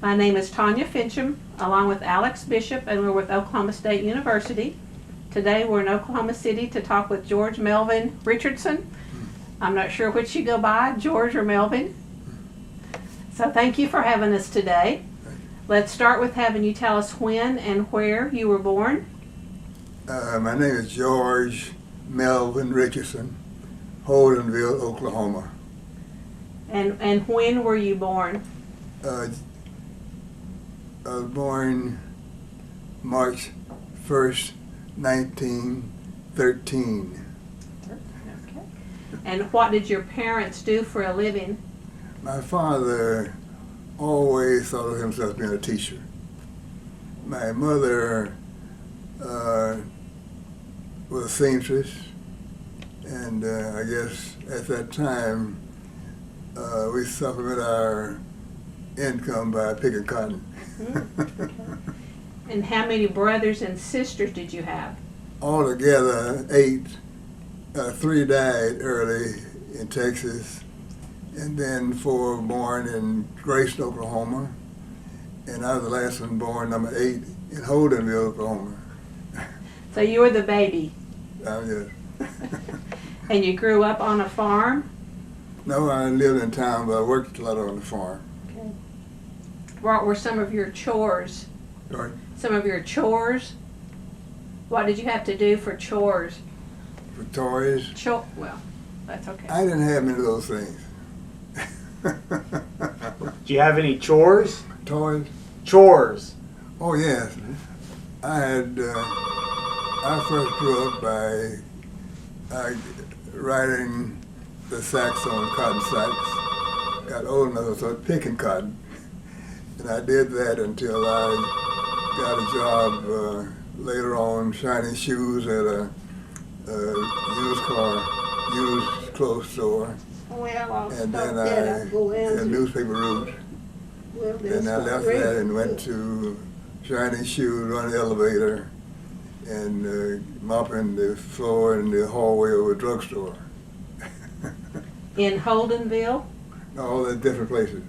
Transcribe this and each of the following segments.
My name is Tanya Finchum, along with Alex Bishop, and we're with Oklahoma State University. Today we're in Oklahoma City to talk with George Melvin Richardson. I'm not sure which you go by, George or Melvin. So thank you for having us today. Let's start with having you tell us when and where you were born. My name is George Melvin Richardson, Holdenville, Oklahoma. And when were you born? I was born March 1st, 1913. Okay. And what did your parents do for a living? My father always thought of himself being a teacher. My mother was a seamstress, and I guess at that time we supplemented our income by picking cotton. Okay. And how many brothers and sisters did you have? Altogether, 8. 3 died early in Texas, and then 4 born in Grayson, Oklahoma, and I was the last one born, number 8, in Holdenville, Oklahoma. So you were the baby. Yes. And you grew up on a farm? No, I lived in town, but I worked a lot on the farm. Okay. What were some of your chores? Sorry? Some of your chores? What did you have to do for chores? For toys? Well, that's okay. I didn't have many of those things. Do you have any chores? Toys? Chores. Oh, yes. I first grew up by riding the sacks on cotton sacks. Got old enough to start picking cotton. And I did that until I got a job later on shining shoes at a used clothes store. Well, And then I had newspaper route. And I left that and went to shining shoes, run the elevator, and mopping the floor in the hallway of a drugstore. In Holdenville? All the different places.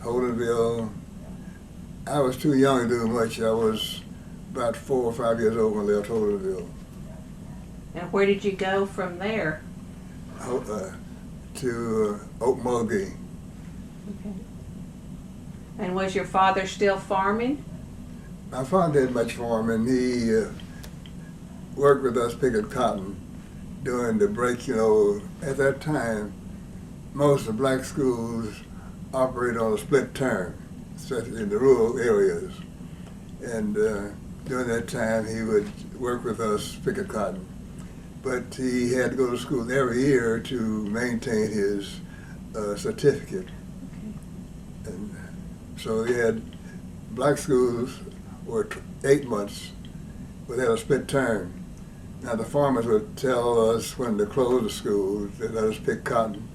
Holdenville. I was too young to do much. I was about 4 or 5 years old when I left Holdenville. And where did you go from there? To OOHRP. Okay. And was your father still farming? My father did much farming. He worked with us picking cotton during the break. You know, at that time, most of the black schools operated on a split term, especially in the rural areas. And during that time, he would work with us picking cotton. But he had to go to school every year to maintain his certificate. Okay. And so he had black schools were 8 months, but they had a split term. Now the farmers would tell us when to close the school, they let us pick cotton.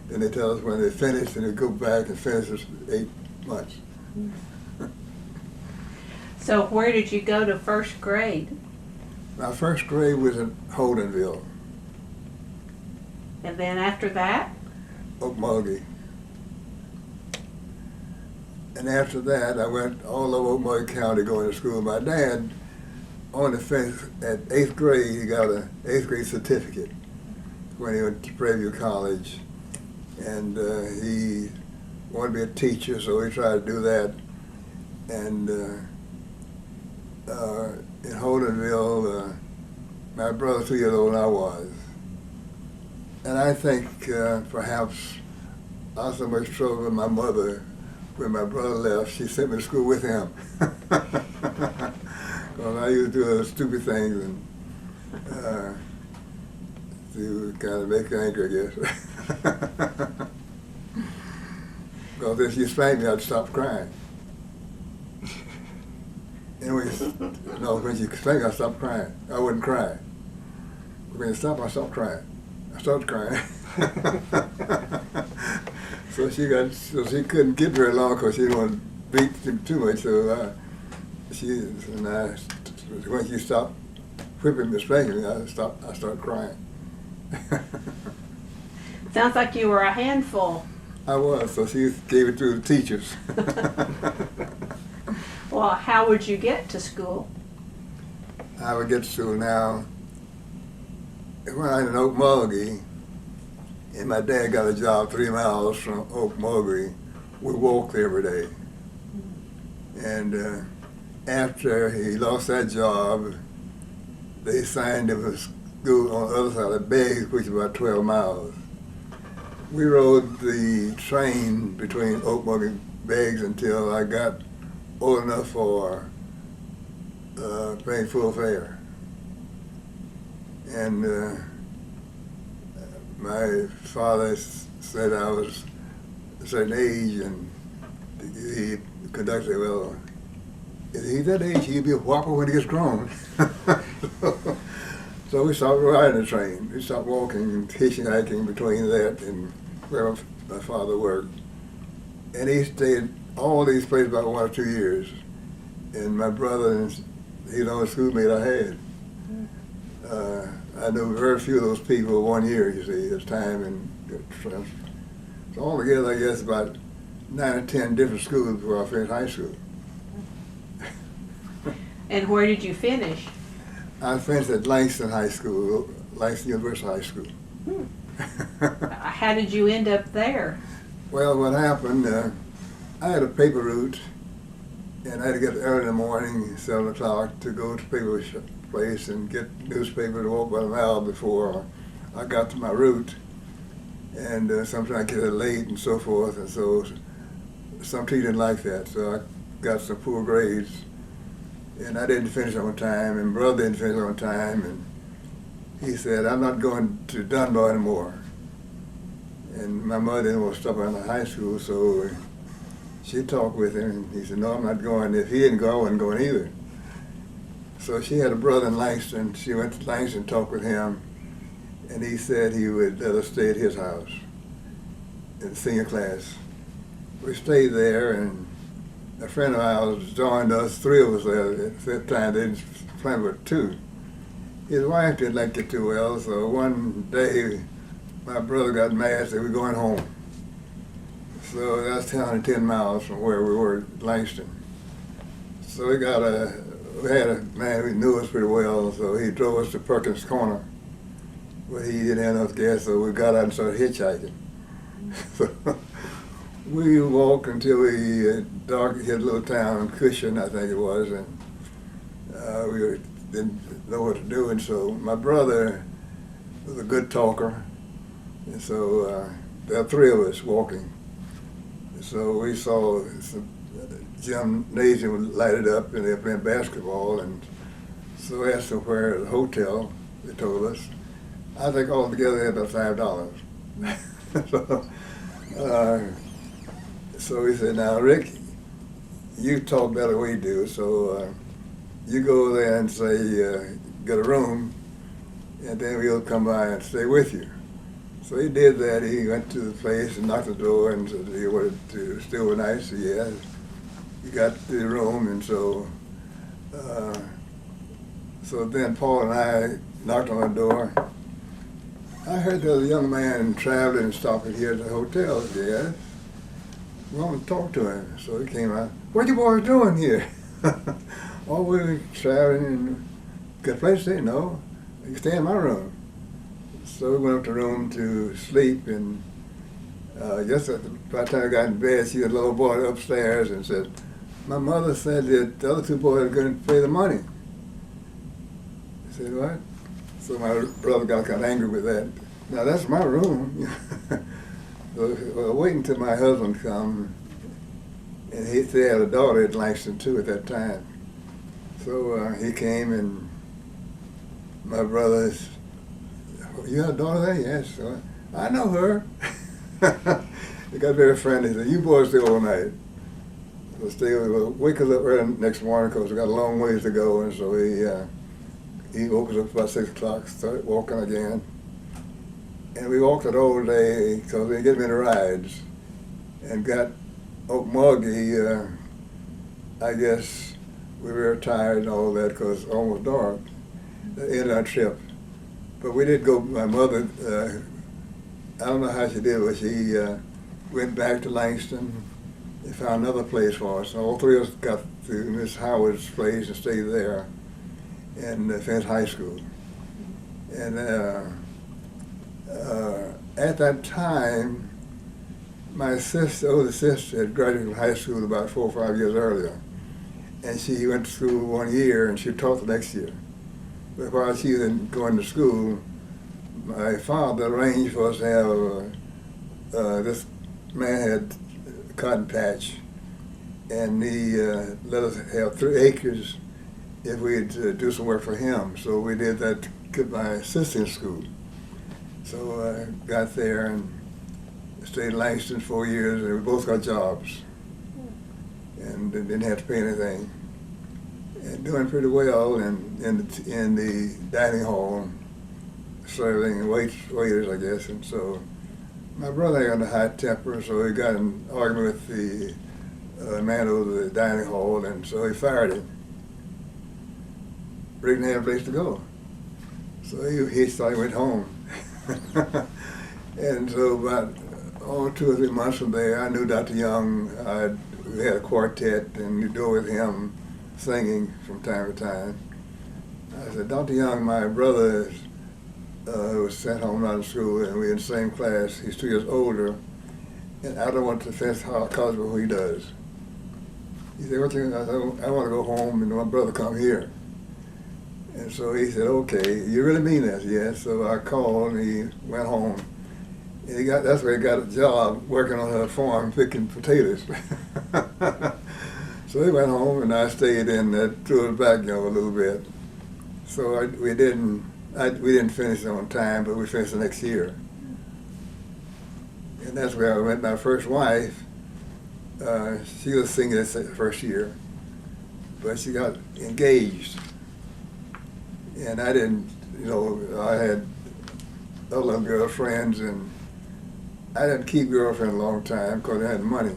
Then they tell us when they finished, and they go back and finish us 8 months. So where did you go to first grade? My first grade was in Holdenville, And then after that? OOHRP. And after that, I went all over OOHRP County going to school. My dad only finished at 8th grade. He got an 8th grade certificate when he went to Prairie College. And he wanted to be a teacher, so he tried to do that. And in Holdenville, my brother was 2 years older than I was. And I think perhaps I was so much trouble with my mother. When my brother left, she sent me to school with him. Because I used to do stupid things and to kind of make her angry, I guess. Because if she spanked me, I'd stop crying. Anyway, no, when she spanked me, I'd stop crying. I wouldn't cry. But when she stopped, I stopped crying. I started crying. So she couldn't get very long because she didn't want to beat him too much. So when she stopped whipping me, spanking me, I started crying. Sounds like you were a handful. I was, so she gave it to the teachers. Well, how would you get to school? I would get to school now. When I was in Okmulgee, and my dad got a job 3 miles from Okmulgee, we walked every day. And after he lost that job, they signed him a school on the other side of Beggs, which is about 12 miles. We rode the train between Okmulgee and Beggs until I got old enough for paying full fare. And my father said I was a certain age, and the conductor said, well, if he's that age, he'll be a whopper when he gets grown. So we stopped riding the train. We stopped walking and hitchhiking between that and where my father worked. And he stayed all these places about 1 or 2 years. And my brother, he's the only schoolmate I had. I knew very few of those people 1 year, you see, as time and so altogether, I guess about 9 or 10 different schools before I finished high school. And where did you finish? I finished at Langston High School, Langston University High School. How did you end up there? Well, what happened, I had a paper route, and I had to get early in the morning, 7 o'clock, to go to the paper place and get newspaper to walk by the mile before I got to my route. And sometimes I get it late and so forth, and so some teachers didn't like that, so I got some poor grades. And I didn't finish on time, and brother didn't finish on time, and he said, I'm not going to Dunbar anymore. And my mother didn't want to stop around the high school, so she talked with him, and he said, no, I'm not going. If he didn't go, I wasn't going either. So she had a brother in Langston. She went to Langston and talked with him, and he said he would let us stay at his house in the senior class. We stayed there, and a friend of ours joined us, 3 of us there at that time. They didn't plan with 2. His wife didn't like it too well, so one day my brother got mad, said, we're going home. So that's 10 miles from where we were at Langston. So we had a man who knew us pretty well, so he drove us to Perkins Corner. But he didn't have enough gas, so we got out and started hitchhiking. So we walked until we hit a little town, Cushion, I think it was, and we didn't know what to do. And so my brother was a good talker, and so there were 3 of us walking. So we saw some gymnasium lighted up, and they were playing basketball, and so I asked them where the hotel, they told us. I think altogether they had about $5. So he said, now Rick, you talk better than we do, so you go there and say, get a room, and then we'll come by and stay with you. So he did that. He went to the place and knocked the door and said he wanted to stay overnight. So yeah, he got to the room, and so then Paul and I knocked on the door. I heard there was a young man traveling and stopping here at the hotel. Yes, we want to talk to him. So he came out. What you boys doing here? Oh, we were traveling and got a place to stay? No, you can stay in my room. So we went up to the room to sleep, and just by the time I got in bed, she had a little boy upstairs and said, my mother said that the other 2 boys are going to pay the money. I said, what? So my brother got kind of angry with that. Now that's my room. So waiting until my husband come, and he had a daughter at Langston too at that time. So he came, and my brother, you have a daughter there? Yes. So I know her. He got very friendly. He said, you boys stay all night. We'll wake us up early next morning because we got a long ways to go, and so he woke us up about 6 o'clock, started walking again. And we walked it all day because we didn't get many rides. And got Okmulgee, I guess we were tired and all that because it was almost dark. That ended our trip. But we did go, my mother, I don't know how she did, but she went back to Langston they found another place for us. All three of us got to Miss Howard's place and stayed there in Finch High School. And at that time, my older sister had graduated from high school about 4 or 5 years earlier. And she went to school 1 year and she taught the next year. But while she was going to school, my father arranged for us to have, this man had a cotton patch, and he let us have 3 acres if we'd do some work for him. So we did that to get my sister in school. So I got there and stayed in Langston 4 years, and we both got jobs and didn't have to pay anything. And doing pretty well in the dining hall, serving waiters, I guess. And so my brother got a high temper, so he got in an argument with the man over the dining hall, and so he fired him. But he didn't have a place to go. So he thought he went home. And so about 2 or 3 months from there, I knew Dr. Young. We had a quartet, and we'd go with him singing from time to time. I said, Dr. Young, my brother was sent home out of school, and we were in the same class. He's 2 years older, and I don't want to finish college before he does. He said, what you? I said, I want to go home and my brother come here. And so he said, okay, you really mean that? Yes. So I called, and he went home. And that's where he got a job working on a farm picking potatoes. So he went home, and I stayed in through the backyard a little bit. So we didn't finish on time, but we finished the next year. And that's where I met my first wife. She was singing the first year, but she got engaged. And I didn't, I had other girlfriends, and I didn't keep girlfriends a long time because I had money.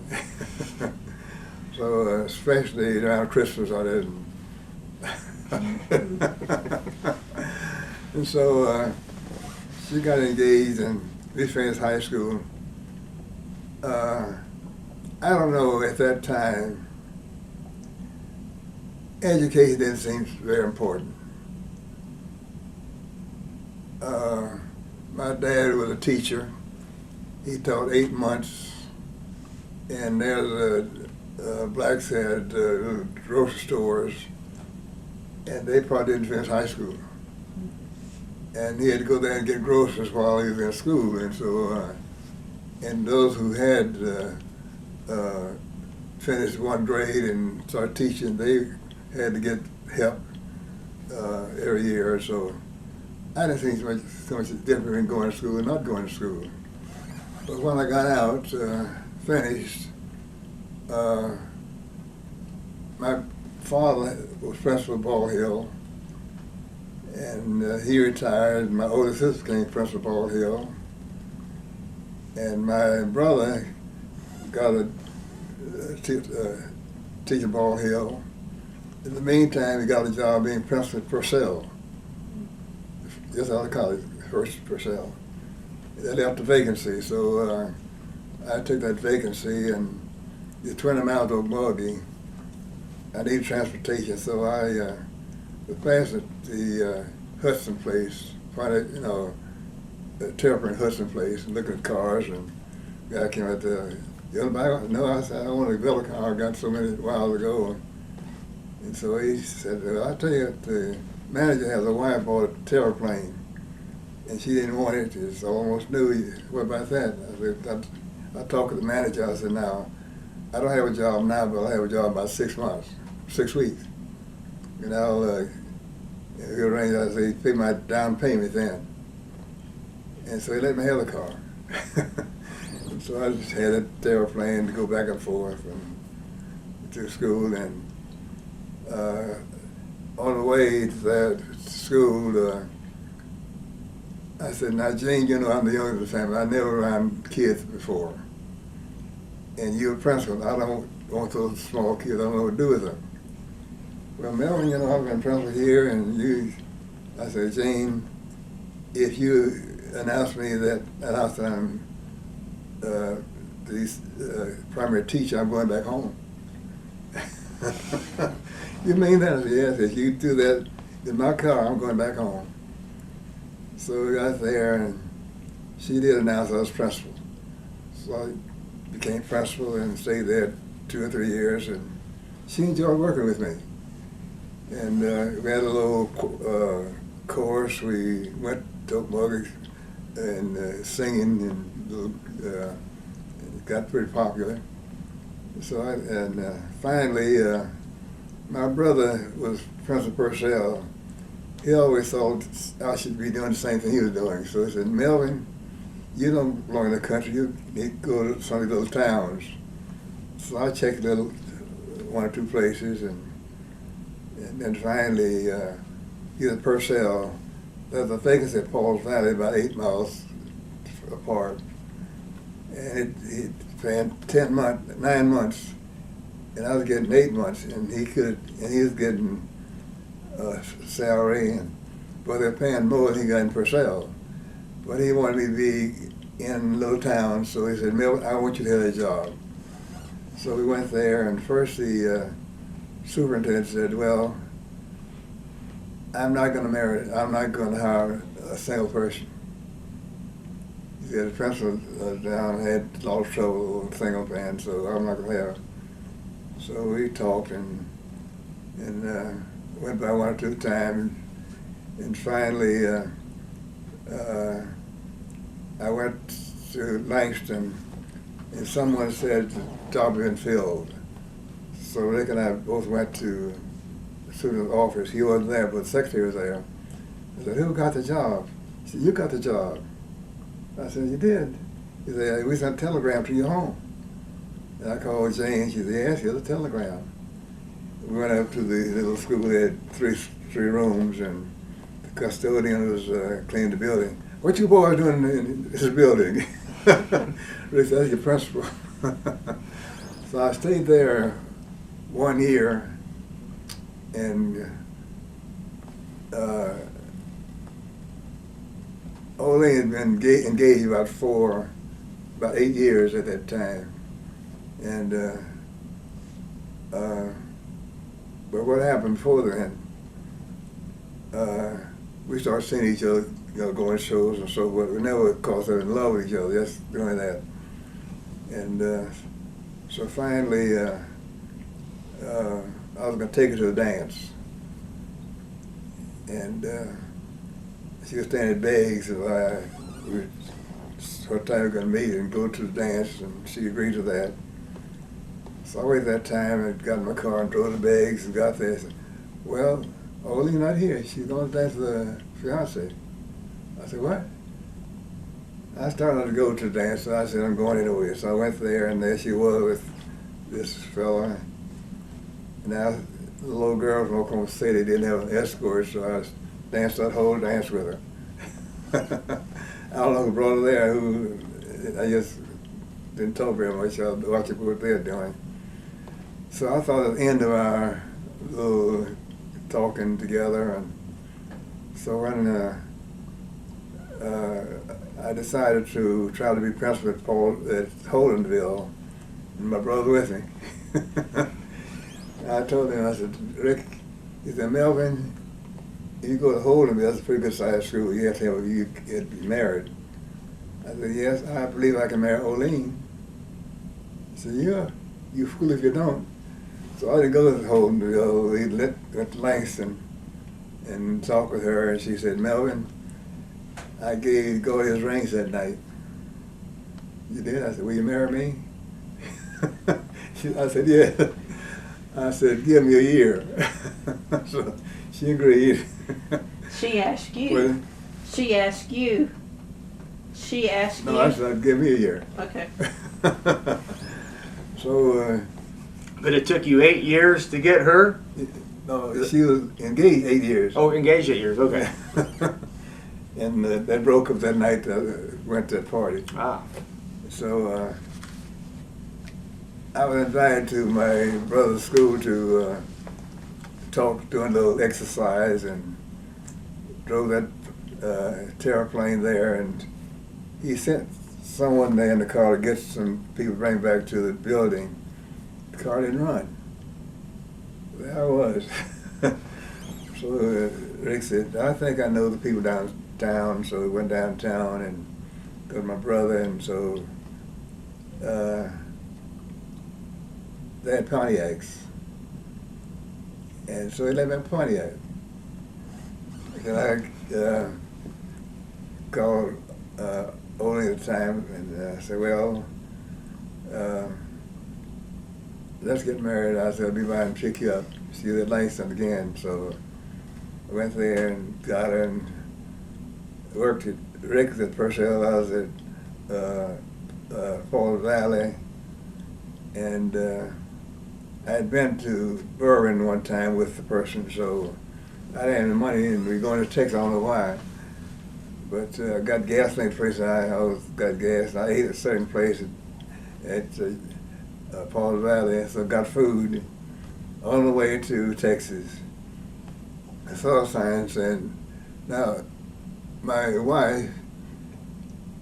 So especially around Christmas, I didn't. And so she got engaged, and we finished high school. I don't know, at that time, education didn't seem very important. My dad was a teacher. He taught 8 months, and there's blacks had grocery stores, and they probably didn't finish high school. And he had to go there and get groceries while he was in school, and so, and those who had finished 1 grade and started teaching, they had to get help every year or so. I didn't think so much difference between going to school and not going to school. But when I got out, finished, my father was principal of Ball Hill, and he retired. My older sister became principal of Ball Hill, and my brother got a teacher at Ball Hill. In the meantime, he got a job being principal at Purcell, just out of college, first Purcell. They left a vacancy, so I took that vacancy, and it's 20 miles over buggy. I need transportation, so I was passing at the Hudson place, finding, the Terrapin Hudson place, and looking at cars, and the guy came out there. You want to buy one? No, I said, I want a Villa car. I got so many a while ago. And so he said, well, I'll tell you, the manager has a wife bought a terraplane, and she didn't want it. It's almost new. What about that? I talked to the manager. I said, now, I don't have a job now, but I'll have a job in about 6 months, 6 weeks. And I'll he'll arrange, I say, pay my down payment then. And so he let me have the car. And so I just had a terraplane to go back and forth to school. And on the way to that school, I said, now, Jane, I'm the youngest of the family. I never around kids before. And you're a principal. I don't want those small kids. I don't know what to do with them. Well, Melvin, I've been principal here, and I said, Jane, if you announce me that I'm the primary teacher, I'm going back home. You mean that? I said, yes, if you do that in my car, I'm going back home. So we got there, and she did announce I was principal. So I became principal and stayed there 2 or 3 years, and she enjoyed working with me. And we had a little chorus. We went to Okmulgee and singing, and it got pretty popular. So finally, my brother was Principal Purcell. He always thought I should be doing the same thing he was doing. So he said, Melvin, you don't belong in the country. You need to go to some of those towns. So I checked little 1 or 2 places, and then finally, either Purcell, there's a vacancy at Paul's Valley about 8 miles apart. And he ran 9 months, and I was getting 8 months, and he was getting salary, but they're paying more than he got in Purcell. But he wanted me to be in little towns, so he said, Melvin, I want you to have a job. So we went there, and first the superintendent said, well, I'm not going to hire a single person. He said the principal down had a lot of trouble with single man, so I'm not going to have. So we talked and went by 1 or 2 times, and finally I went to Langston, and someone said the job had been filled. So Rick and I both went to the student's office. He wasn't there, but the secretary was there. I said, who got the job? He said, you got the job. I said, you did? He said, we sent a telegram to your home. And I called Jane. She said, yes, here's a telegram. We went up to the little school. They had three rooms, and the custodian was cleaning the building. What you boys doing in this building? Rick said, that's your principal. So I stayed there 1 year, and Olin had been engaged about 8 years at that time. And but what happened before then, we started seeing each other, going to shows and so forth. We never caused us in love with each other, just doing that. And so finally, I was going to take her to a dance. And she was standing at Beggs, so her time we were going to meet and go to the dance, and she agreed to that. So I waited that time and got in my car and drove to Beggs and got there and said, well, Oli's not here. She's going to dance with her fiance. I said, what? I started to go to the dance, so I said, I'm going anyway. So I went there, and there she was with this fella. And now the little girl from Oklahoma City didn't have an escort, so I danced that whole dance with her. I don't know who brought her there, I just didn't talk very much. I watched what they were doing. So I thought at the end of our little talking together, and so when I decided to try to be principal at Holdenville, and my brother with me. I told him, I said, Rick, he said, Melvin, if you go to Holdenville, that's a pretty good sized school. You have to be married. I said, yes, I believe I can marry Olin. He said, yeah, you fool if you don't. So I didn't go to Holdenville. We went to Langston and talked with her, and she said, Melvin, I gave Gordy his rings that night. You did? I said, will you marry me? I said, yeah. I said, give me a year. So she agreed. She asked you. Well, She asked you. She asked you. no, I said, give me a year. Okay. So, But it took you 8 years to get her? no, she was engaged 8 years. Oh, engaged 8 years, okay. And that broke up that night. Went to that party. Ah. So I was invited to my brother's school to talk, doing a little exercise, and drove that terraplane there, and he sent someone there in the car to get some people to bring back to the building. The car didn't run. There I was. So Rick said, I think I know the people downtown, so we went downtown and go to my brother, and so they had Pontiacs. And so he let me have Pontiac. And I called Ole at the time and said, well, let's get married. I said, I'll be by and pick you up. See you at Langston again. So I went there and got her and worked at Rick's at Purcell. I was at Falls Valley. And I had been to Berwyn one time with the person, so I didn't have any money, and we were going to Texas, I don't know why. But I got gas in the place I always got gas. And I ate at a certain place at Falls Valley, so I got food on the way to Texas. I saw a sign saying, now, my wife,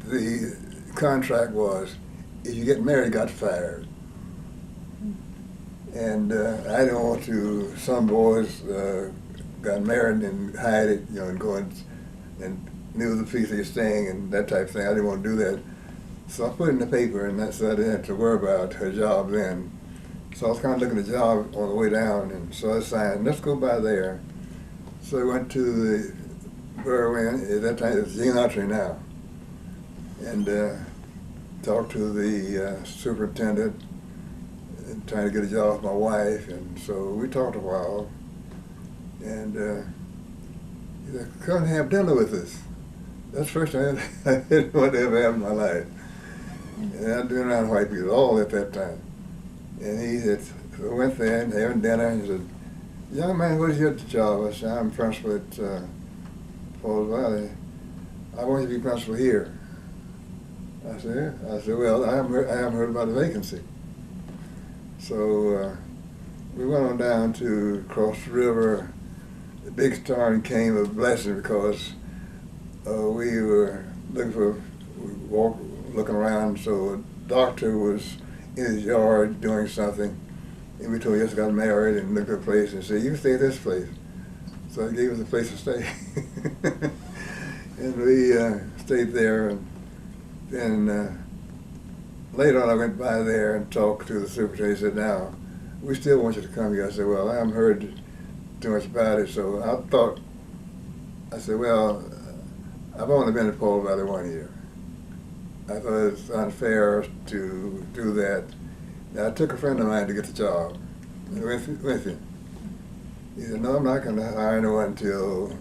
the contract was, if you get married, you got fired. And I didn't want to, some boys got married and hide it, you know, and go and knew the place they were staying and that type of thing. I didn't want to do that. So I put it in the paper, and so I didn't have to worry about her job then. So I was kind of looking at the job on the way down, and so I signed, let's go by there. So I went to the Berwyn, at that time it's Gene Autry now, and talked to the superintendent, and trying to get a job with my wife, and so we talked a while, and he said, come and have dinner with us. That's the first time I didn't want to ever have in my life. And I'd been around white people all at that time. And he said, so I went there and having dinner, and he said, young man, what is your job? I said, I'm principal at Falls Valley. I want you to be principal here. I said, well, I haven't heard about the vacancy. So we went on down to cross the river. The big storm came a blessing because we were looking around, so a doctor was in his yard doing something, and we told him, just got married and looked at a place and said, you can stay at this place. So he gave us a place to stay. And we stayed there, and then later on I went by there and talked to the superintendent. He said, now, we still want you to come here. I said, well, I haven't heard too much about it, so I said, well, I've only been at Falls Valley 1 year. I thought it's unfair to do that. Now, I took a friend of mine to get the job with him. He said, no, I'm not going to hire anyone until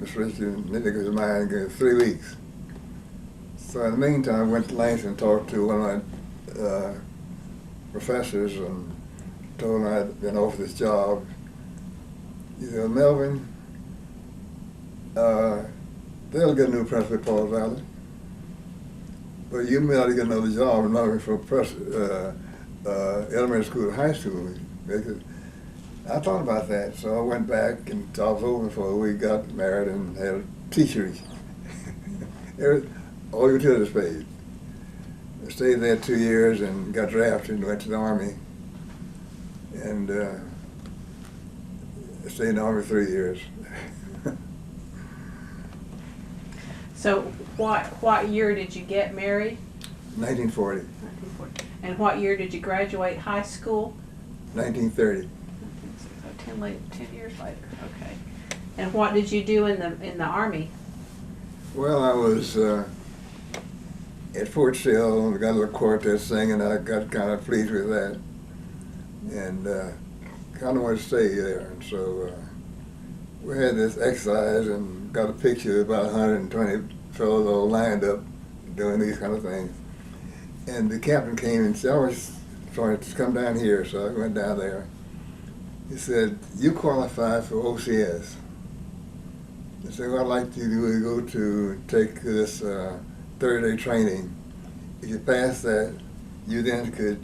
Mr. Richardson niggas of mine in 3 weeks. So in the meantime, I went to Langston and talked to one of my professors and told him I'd been offered this job. He said, Melvin, they'll get a new principal at Falls Valley, but you may not get another job in Melvin for elementary school or high school. I thought about that, so I went back and I was over for a week, got married, and had a teacher. All utilities paid. I stayed there 2 years and got drafted and went to the Army. And I stayed in the Army 3 years. So what year did you get married? 1940. 1940. And what year did you graduate high school? 1930. So 10 years later. Okay. And what did you do in the Army? Well, I was at Fort Sill, we got a little quartet singing, I got kind of pleased with that. And kind of wanted to stay there. And so we had this exercise and got a picture of about 120 fellows all lined up doing these kind of things. And the captain came and said, I was trying to come down here, so I went down there. He said, you qualify for OCS. I said, well, I'd like you to go to take this 30-day training. If you pass that, you then could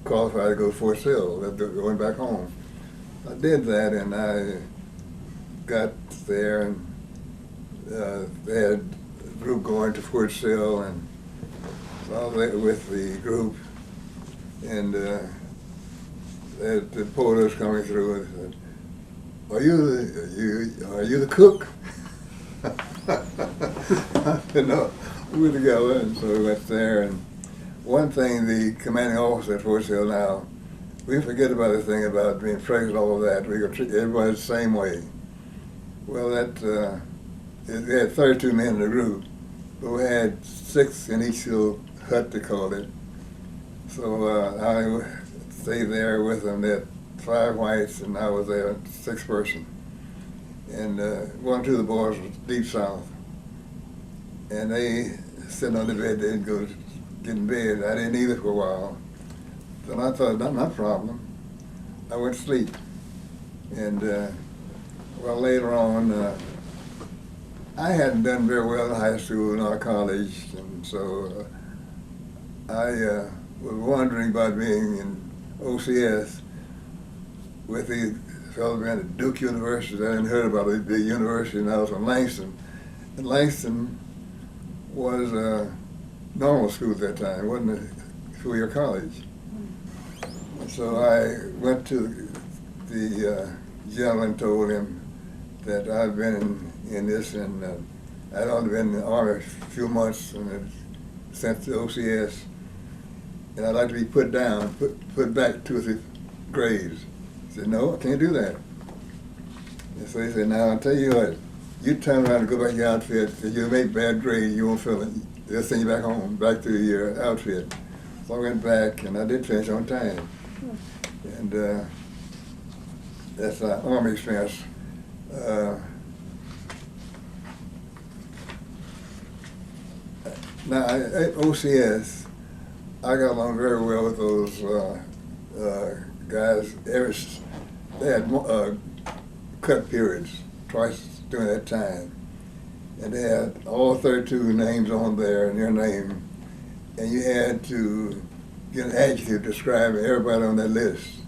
qualify to go to Fort Sill, going back home. I did that, and I got there, and they had a group going to Fort Sill, and So I was there with the group, and the porters coming through and said, are you the cook? I said, no, we're together. And so we went there, and one thing the commanding officer at Fort Sill now, we forget about the thing about being friends and all of that. We could treat everybody the same way. Well, we had 32 men in the group, but we had 6 in each little hut, they called it. So I stayed there with them. They had 5 whites, and I was there, 6th person. And one or two of the boys was deep south. And they sitting on the bed, they didn't go get in bed. I didn't either for a while. So I thought, not my problem. I went to sleep. And well, later on, I hadn't done very well in high school nor college, and so I was wondering about being in OCS with these fellows at Duke University. I hadn't heard about the big university, and I was from Langston. And Langston was a normal school at that time. It wasn't a 4-year college. And so I went to the gentleman, told him that I've been in this, and I'd only been in the Army a few months and had sent to OCS, and I'd like to be put down, put back 2 or 3 grades. He said, no, I can't do that. And so he said, now I'll tell you what, you turn around and go back to your outfit, if you make bad grades, you won't feel it. They'll send you back home, back to your outfit. So I went back, and I did finish on time. And that's an Army experience. Now, at OCS, I got along very well with those guys. They had cut periods twice during that time. And they had all 32 names on there and your name. And you had to get an adjective describing everybody on that list.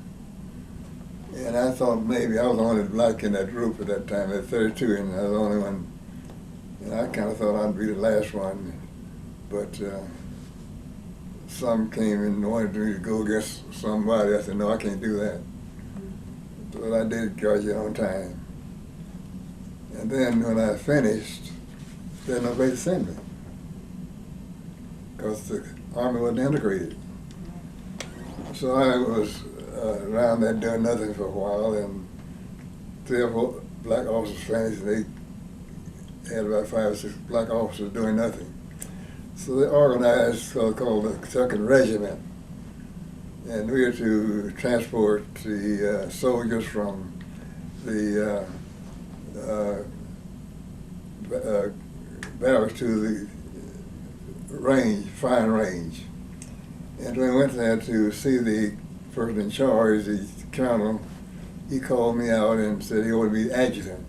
And I thought maybe I was the only black in that group at that time. There were 32, and I was the only one. And I kind of thought I'd be the last one. But some came and wanted me to go against somebody. I said, no, I can't do that. But I did graduate on time. And then when I finished, there was nobody to send me, because the Army wasn't integrated. So I was around there doing nothing for a while, and 3 or 4 black officers finished, and they had about 5 or 6 black officers doing nothing. So they organized something called the Kentucky Regiment, and we were to transport the soldiers from the barracks to the range, firing range. And when we went there to see the person in charge, the colonel, he called me out and said he wanted to be adjutant.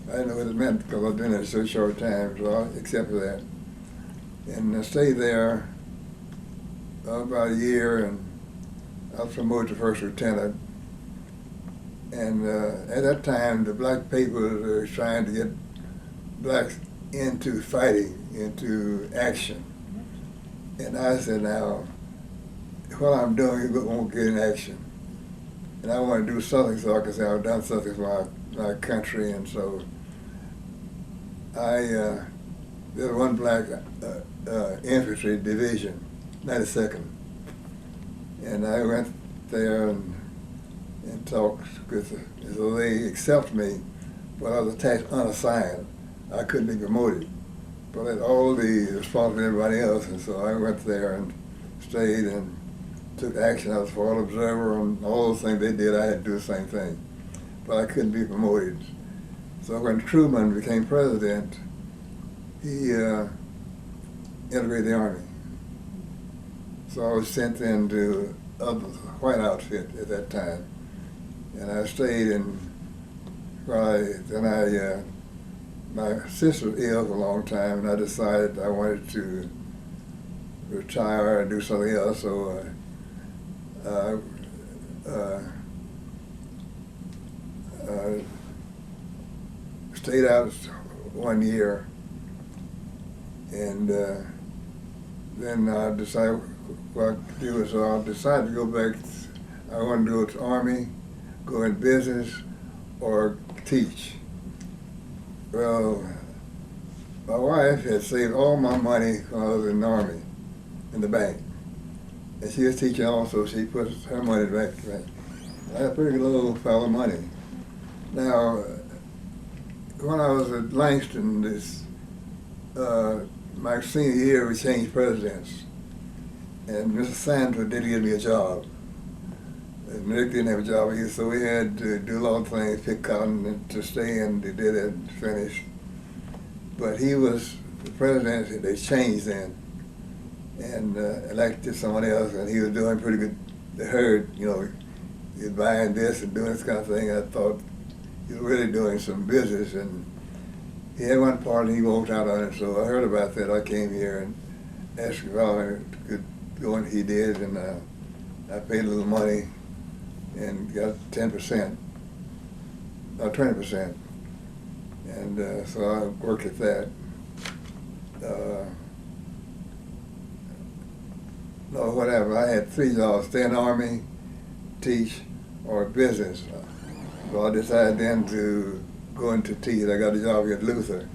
I didn't know what it meant because I'd been there so short time, so I accepted that. And I stayed there about a year, and I was promoted to first lieutenant. And at that time, the black papers were trying to get blacks into fighting, into action. And I said, now, what I'm doing won't get in action. And I want to do something so I can say I've done something for my country. And so there was one black infantry division, 92nd. And I went there and talked with them. So they accepted me, but I was attached unassigned. I couldn't be promoted, but I had all the responsibility of everybody else. And so I went there and stayed and took action. I was a foreign observer, and all those things they did, I had to do the same thing. But I couldn't be promoted. So when Truman became president, he integrated the Army. So I was sent into the white outfit at that time. And I stayed in, my sister was ill for a long time, and I decided I wanted to retire and do something else. So stayed out 1 year, and then I decided what I could do. So I decided to go back. I wanted to go to the Army, go in business, or teach. Well, my wife had saved all my money when I was in the Army, in the bank. And she was teaching also. She put her money back. I had a pretty good little pile of money. Now, when I was at Langston, my senior year, we changed presidents. And Mr. Sanford did give me a job. And Rick didn't have a job either, so we had to do a lot of things, pick cotton to stay in. They did it and finished. But he was the president. They changed then and elected someone else, and he was doing pretty good. They heard, he was buying this and doing this kind of thing. I thought he was really doing some business, and he had one part and he walked out on it. So I heard about that. I came here and asked if I could go, and he did, and I paid a little money and got 10%, or 20%. And so I worked at that. No, whatever. I had 3 jobs: stay in the Army, teach, or business. So I decided then to go into teach. I got a job at Luther.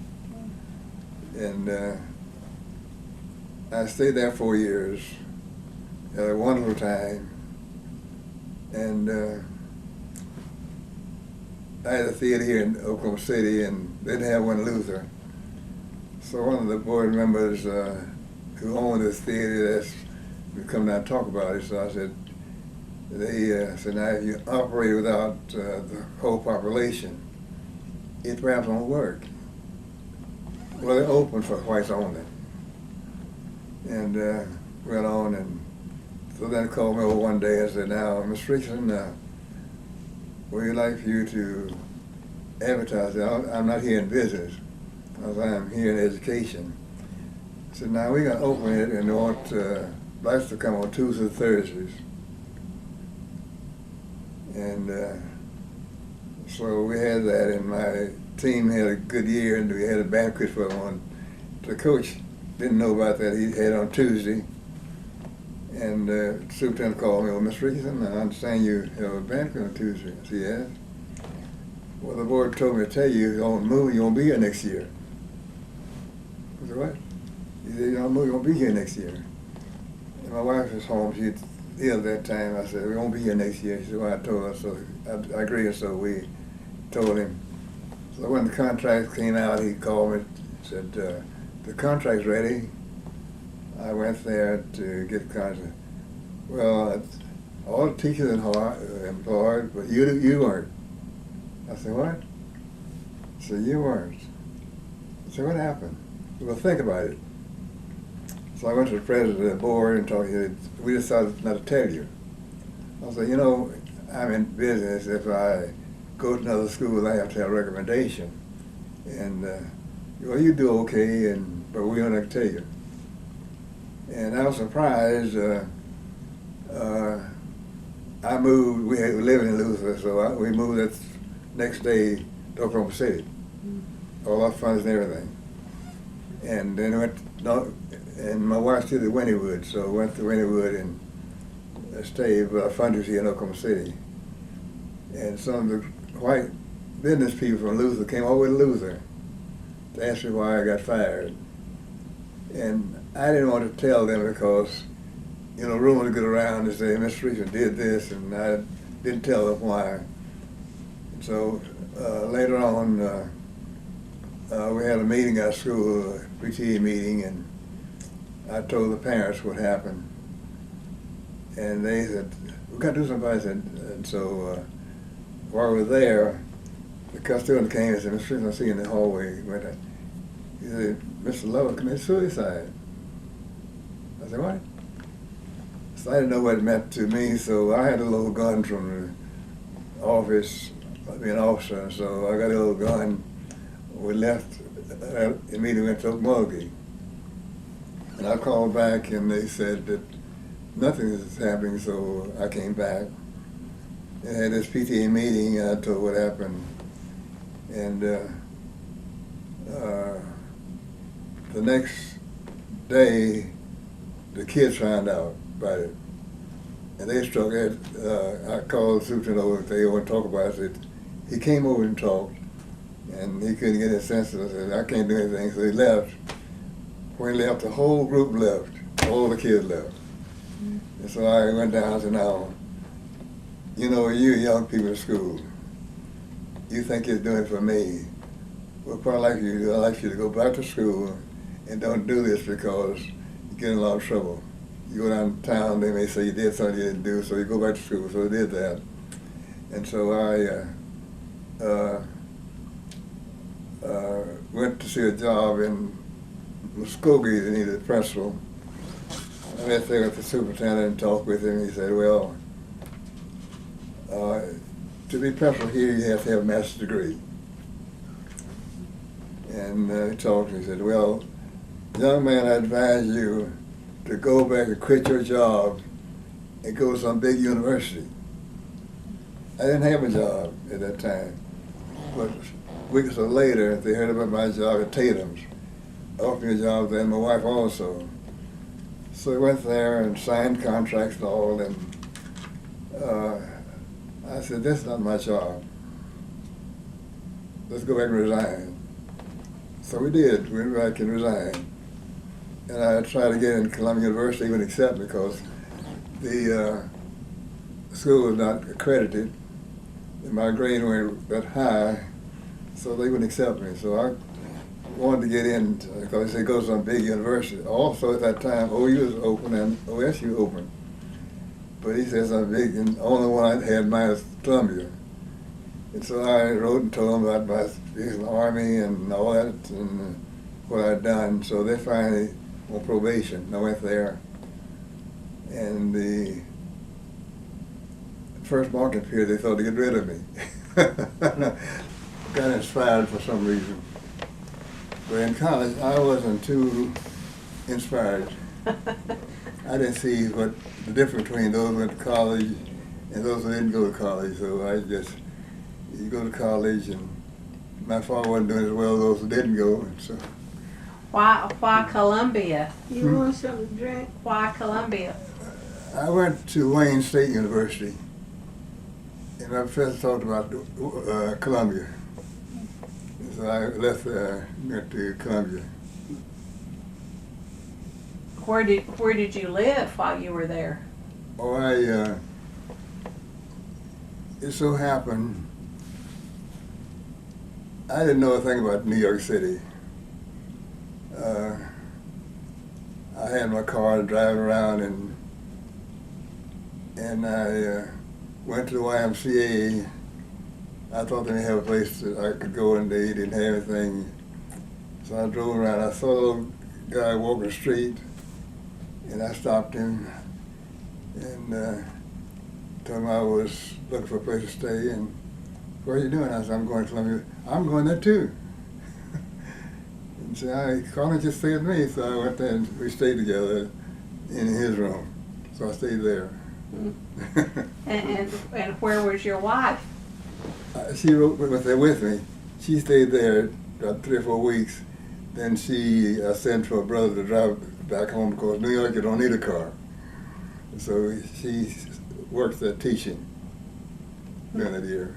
And I stayed there 4 years. Had a wonderful time. And I had a theater here in Oklahoma City, and they didn't have one in Luther. So one of the board members who owned this theater asked me to come down and talk about it. So I said, they said, now if you operate without the whole population, it perhaps won't work. Well, they're open for whites only. And went on, and so then called me over one day and said, now, Mr. Richardson, we'd like for you to advertise it. I'm not here in business, as I am here in education. I said, now we're going to open it and want blacks to come on Tuesdays and Thursdays. And so we had that, and my team had a good year, and we had a banquet for one. The coach didn't know about that. He had it on Tuesday. And the superintendent called me, well, Mr. Richardson, I understand you have a banquet on Tuesday. I said, yes. Well, the board told me to tell you, you don't move, you won't be here next year. I said, what? He said, you don't move, you won't be here next year. And my wife was home, she was ill at that time. I said, we won't be here next year. She said, well, I told her, so I agreed, so we told him. So when the contract came out, he called me and said, the contract's ready. I went there to get the contract. Well, all the teachers are employed, but you weren't. I said, what? So you weren't. I said, what happened? Well, think about it. So I went to the president of the board and told him, we decided not to tell you. I said, I'm in business. If I go to another school, I have to have a recommendation. And, well, you do okay, but we're not going to tell you. And I was surprised. I moved, we were living in Luther, so we moved that next day to Oklahoma City. All our funds and everything. And then and my wife stayed at Winniewood, so I went to Winniewood and stayed, but our funders here in Oklahoma City. And some of the white business people from Luther came all the way to Luther to ask me why I got fired. And I didn't want to tell them because, rumors get around and say, Mr. Richardson did this, and I didn't tell them why. And so later on, we had a meeting at school, a PTA meeting, and I told the parents what happened. And they said, we've got to do something. I said, and so while we were there, the custodian came and said, Mr. Richardson, I see you in the hallway. He said, Mr. Lovell committed suicide. I said, what? So I didn't know what it meant to me, so I had a little gun from the office, being an officer, and so I got a little gun. We left, immediately went to Mulgee. And I called back, and they said that nothing is happening, so I came back. And had this PTA meeting, and I told what happened. And the next day, the kids found out about it. And they struck it. I called the superintendent over, they want to talk about it. He came over and talked, and he couldn't get his senses. I said, I can't do anything, so he left. When he left, the whole group left. All the kids left. And so I went down and said, now, you know, you young people in school, you think you're doing it for me. Well, what I'd like you to do, I'd like you to go back to school and don't do this because you get in a lot of trouble. You go downtown, they may say you did something you didn't do, so you go back to school. So I did that. And so I went to see a job in Muskogee, they needed a principal. I went there with the superintendent and talked with him. He said, well, to be principal here, you have to have a master's degree. And he talked and he said, well, young man, I advise you to go back and quit your job and go to some big university. I didn't have a job at that time. But weeks later, they heard about my job at Tatum's. Offered me a job there, and my wife also. So I went there and signed contracts and all, and I said, this is not my job. Let's go back and resign. So we did. We went back and resigned. And I tried to get in Columbia University, they wouldn't accept me because the school was not accredited. And my grade went that high, so they wouldn't accept me. So I wanted to get in because they said go to some big university. Also at that time, OU was open and OSU open. But he said something big, and the only one I had mine was Columbia. And so I wrote and told them about my being in the Army and all that and what I'd done. So they finally on probation. I went there, and the first marking period, they thought to get rid of me. Got inspired for some reason. But in college, I wasn't too inspired. I didn't see what the difference between those who went to college and those who didn't go to college. So I just, you go to college, and my father wasn't doing as well as those who didn't go. And so. Why Columbia? You want something to drink? Why Columbia? I went to Wayne State University, and my professor talked about Columbia. So I left there, went to Columbia. Where did you live while you were there? Oh, it so happened, I didn't know a thing about New York City. I had my car driving around, and I went to the YMCA. I thought they may have a place that I could go, and they didn't have anything. So I drove around. I saw a little guy walking the street, and I stopped him and told him I was looking for a place to stay. And what are you doing? I said, I'm going to Columbia. I'm going there too. And so I called him to stay with me. So I went there and we stayed together in his room. So I stayed there. And where was your wife? She was there with me. She stayed there about 3 or 4 weeks. Then she sent for a brother to drive back home because New York, you don't need a car. So she worked there teaching during that year.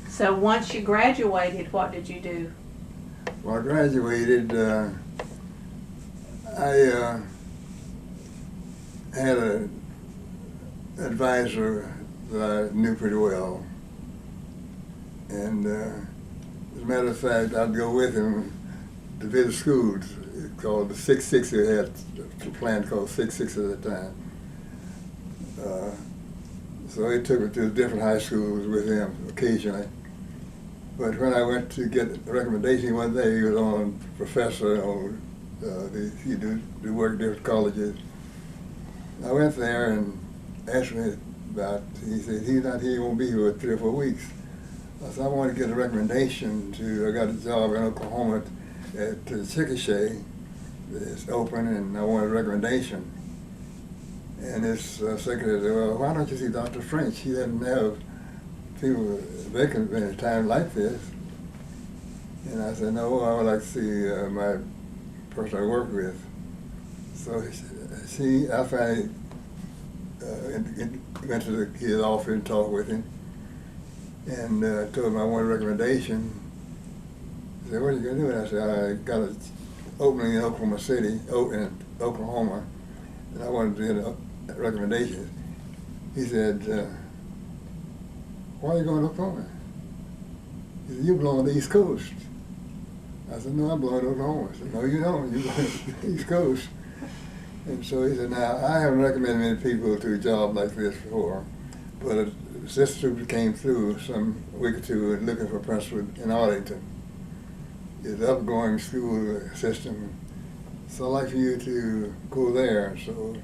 So once you graduated, what did you do? When I graduated, I had an advisor that I knew pretty well. And as a matter of fact, I'd go with him to visit schools called the 6-6. They had a plan called 6-6 at the time. So he took me to different high schools with him occasionally. But when I went to get a recommendation one day, he was on professor, he do work at different colleges. I went there and asked him about, he said, he's not here, he won't be here for 3 or 4 weeks. I said, I want to get a recommendation I got a job in Oklahoma at Chickasha. It's open, and I want a recommendation. And his secretary said, well, why don't you see Dr. French? He doesn't have people vacant in a time like this. And I said, no, I would like to see my person I worked with. So I finally went to his office and talked with him, and told him I wanted a recommendation. He said, "What are you going to do?" And I said, "I got an opening in Oklahoma City, in Oklahoma, and I wanted to get a recommendation." He said, "Why are you going to Oklahoma?" He said, "You belong on the East Coast." I said, "No, I belong to Oklahoma." He said, "No, you don't. You belong to the East Coast." And so he said, "Now, I haven't recommended many people to a job like this before, but a assistant super came through some week or two looking for a principal in Arlington. It's an upgoing school system, so I'd like for you to go there." So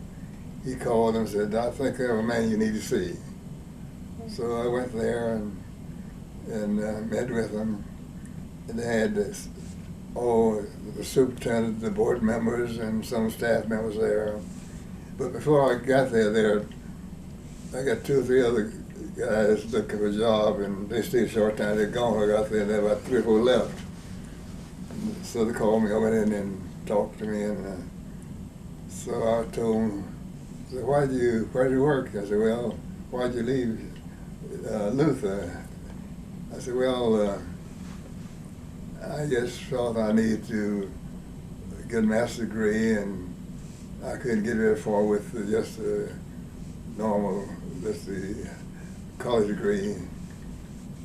he called and said, "I think I have a man you need to see." So I went there and met with them, and they had all the superintendent, the board members, and some staff members there. But before I got there, I got 2 or 3 other guys looking for a job, and they stayed a short time. They're gone. I got there, and there were about 3 or 4 left. So they called me. I went in and talked to me, and so I told them, I said, why do you work?" I said, "Well, why'd you leave Luther?" I said, "Well, I just felt I needed to get a master's degree, and I couldn't get very far with just the college degree."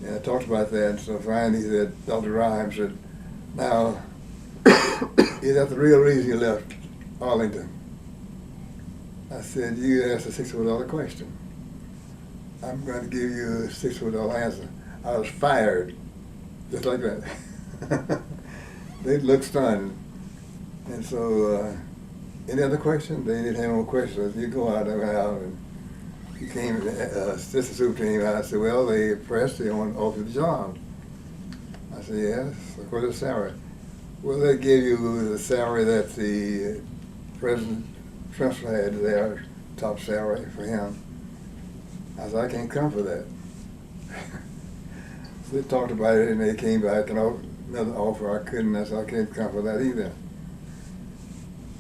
And I talked about that, and so finally he said, Dr. Rhymes said, "Now, is that the real reason you left Arlington?" I said, "You asked a $600 question. I'm going to give you a $600 answer. I was fired," just like that. They looked stunned. And so, any other questions? They didn't have no questions. "You go out." I went out, and he came, assistant superintendent. I said, "Well, they pressed, they want to offer the job." I said, "Yes." "What's the salary?" "Well, they give you the salary that the president principal had there, top salary for him." I said, "I can't come for that." So they talked about it, and they came back and another offer. I couldn't. I said, "I can't come for that either."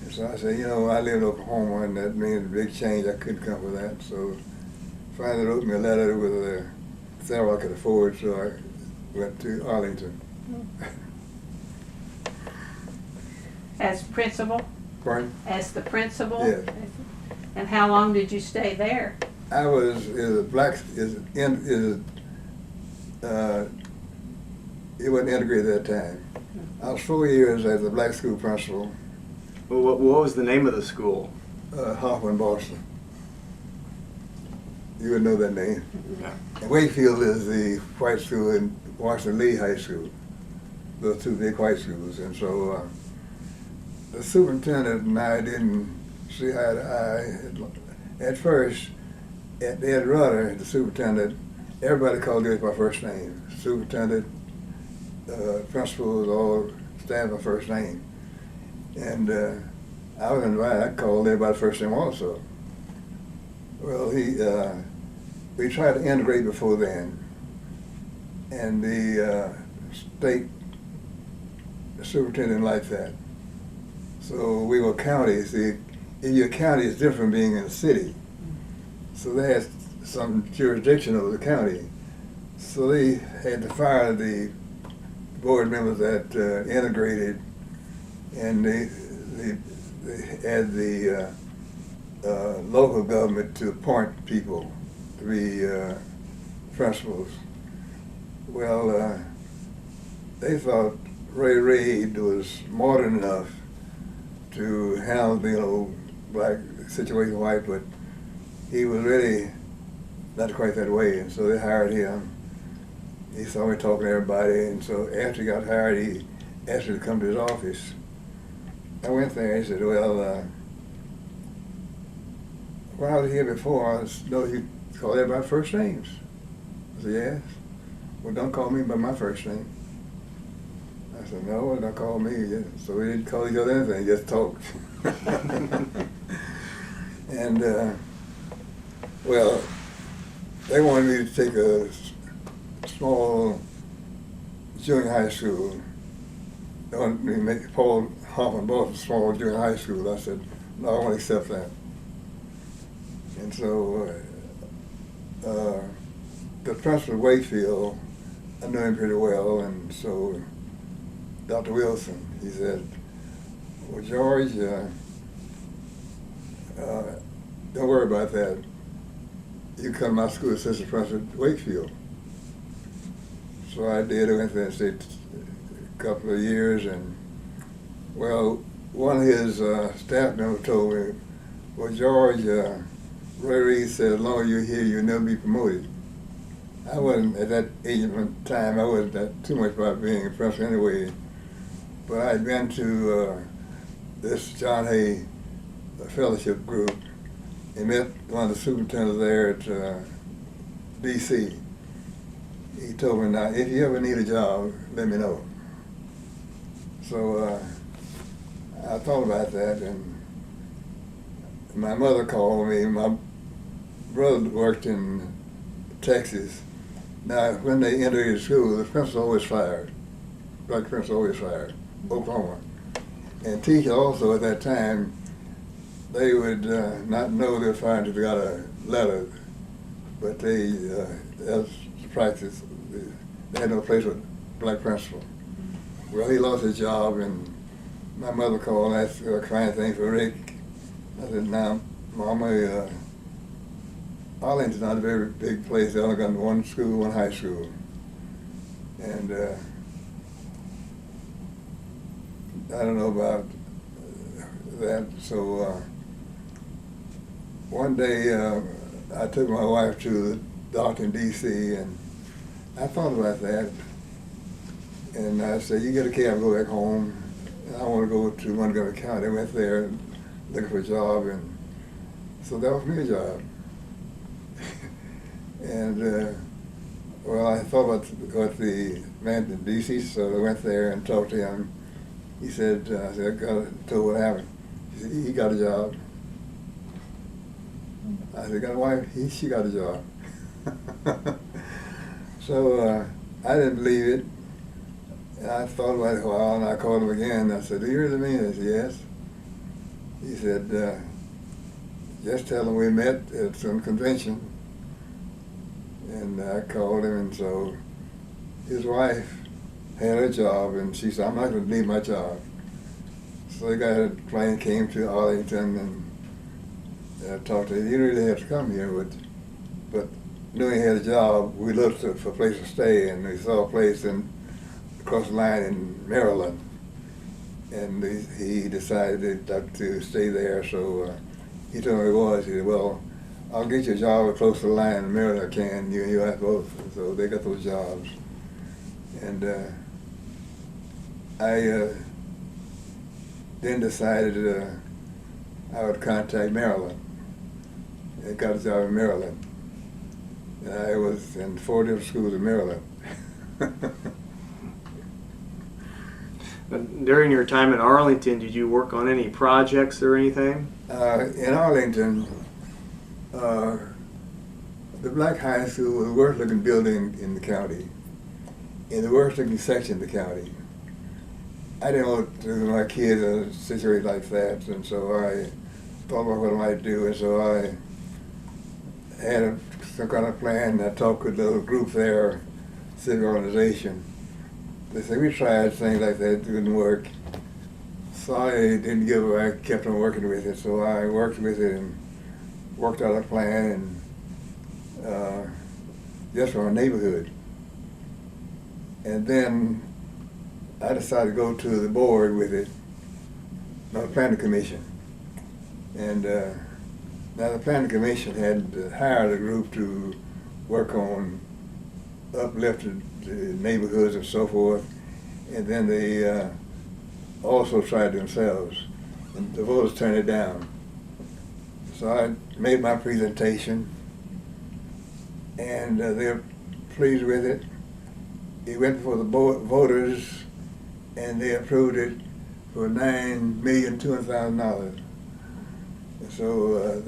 And so I said, "I live in Oklahoma, and that means a big change. I couldn't come for that." So finally wrote me a letter with a salary I could afford, so I went to Arlington. As principal? Pardon? As the principal? Yes. And how long did you stay there? I was it wasn't integrated at that time. I was 4 years as a black school principal. Well, what was the name of the school? Hoffman, Boston. You would know that name. Yeah. And Wakefield is the white school, in Washington Lee High School. Those 2 big white schools. And so the superintendent and I didn't see eye to eye. At first, Ed Rudder, the superintendent, everybody called me by first name. Superintendent, principals, all staff by first name. And I was invited. I called everybody first name also. Well, we tried to integrate before then, and the state superintendent liked that. So we were counties. In your county, it's different from being in a city. So they had some jurisdiction over the county. So they had to fire the board members that integrated, and they had the local government to appoint people to be principals. Well, they thought Ray Reid was modern enough to handle the black situation, white, but he was really not quite that way, and so they hired him. He saw me talking to everybody, and so after he got hired, he asked me to come to his office. I went there, and he said, "Well, when I was here before, I know you call everybody first names." I said, "Yes." "Well, don't call me by my first name." I said, "No, don't call me." So we didn't call each other anything, just talked. And, well, they wanted me to take a small junior high school. They wanted me to make Paul Hoffman Boston Small Junior High School. I said, no, I won't accept that. And so the principal of Wakefield, I knew him pretty well, and so Dr. Wilson, he said, well, George, don't worry about that. You come to my school assistant principal at Wakefield. So I did. I went there and stayed a couple of years, and well, one of his staff members told me, well, George, Ray Reed said, as long as you're here, you'll never be promoted. I wasn't, at that age of time, I wasn't that too much about being a principal anyway, but I had been to this John Hay fellowship group and met one of the superintendents there at D.C. He told me, now, if you ever need a job, let me know. So I thought about that, and my mother called me. My brother worked in Texas. Now, when they entered school, the principal always fired. Black principal always fired, Oklahoma. And teachers also at that time, they would not know they were fired until they got a letter, but they, as practice, they had no place with black principal. Well, he lost his job, and my mother called and asked a kind thing for Rick. I said, now, Mama, Arlington's not a very big place. They only got one school, one high school. And I don't know about that. So one day I took my wife to the doctor in D.C., and I thought about that. And I said, you get a cab and go back home. I want to go to Montgomery County. I went there looking for a job, and so that was me a job. And well, I thought about what the man in D.C. So I went there and talked to him. He said, I told what happened. He said, he got a job. I said, got a wife? She got a job. So I didn't believe it. And I thought about it a while, and I called him again. I said, do you really mean it? I said, yes. He said, just tell him we met at some convention. And I called him, and so his wife had a job, and she said, I'm not going to leave my job. So they got a plane, came to Arlington, and talked to him. You really have to come here, but knowing he had a job, we looked for a place to stay, and we saw a place across the line in Maryland. And he decided to stay there, so he told me where it was. He said, well, I'll get you a job close to the line in Maryland, I can. You have both. So they got those jobs. And I then decided I would contact Maryland. I got a job in Maryland. And I was in 4 different schools in Maryland. During your time in Arlington, did you work on any projects or anything? In Arlington, the Black High School was the worst looking building in the county, in the worst looking section of the county. I didn't want my kids in a situation like that, and so I thought about what I might do, and so I had some kind of plan. I talked with a little group there, civic organization. They said, we tried things like that, it didn't work. So I didn't give up, I kept on working with it. So I worked with it and worked out a plan, and just for our neighborhood. And then I decided to go to the board with it, the planning commission. And now the planning commission had hired a group to work on uplifted neighborhoods and so forth, and then they also tried themselves, and the voters turned it down. So I made my presentation, and they were pleased with it. It went before the voters, and they approved it for $9,200,000. So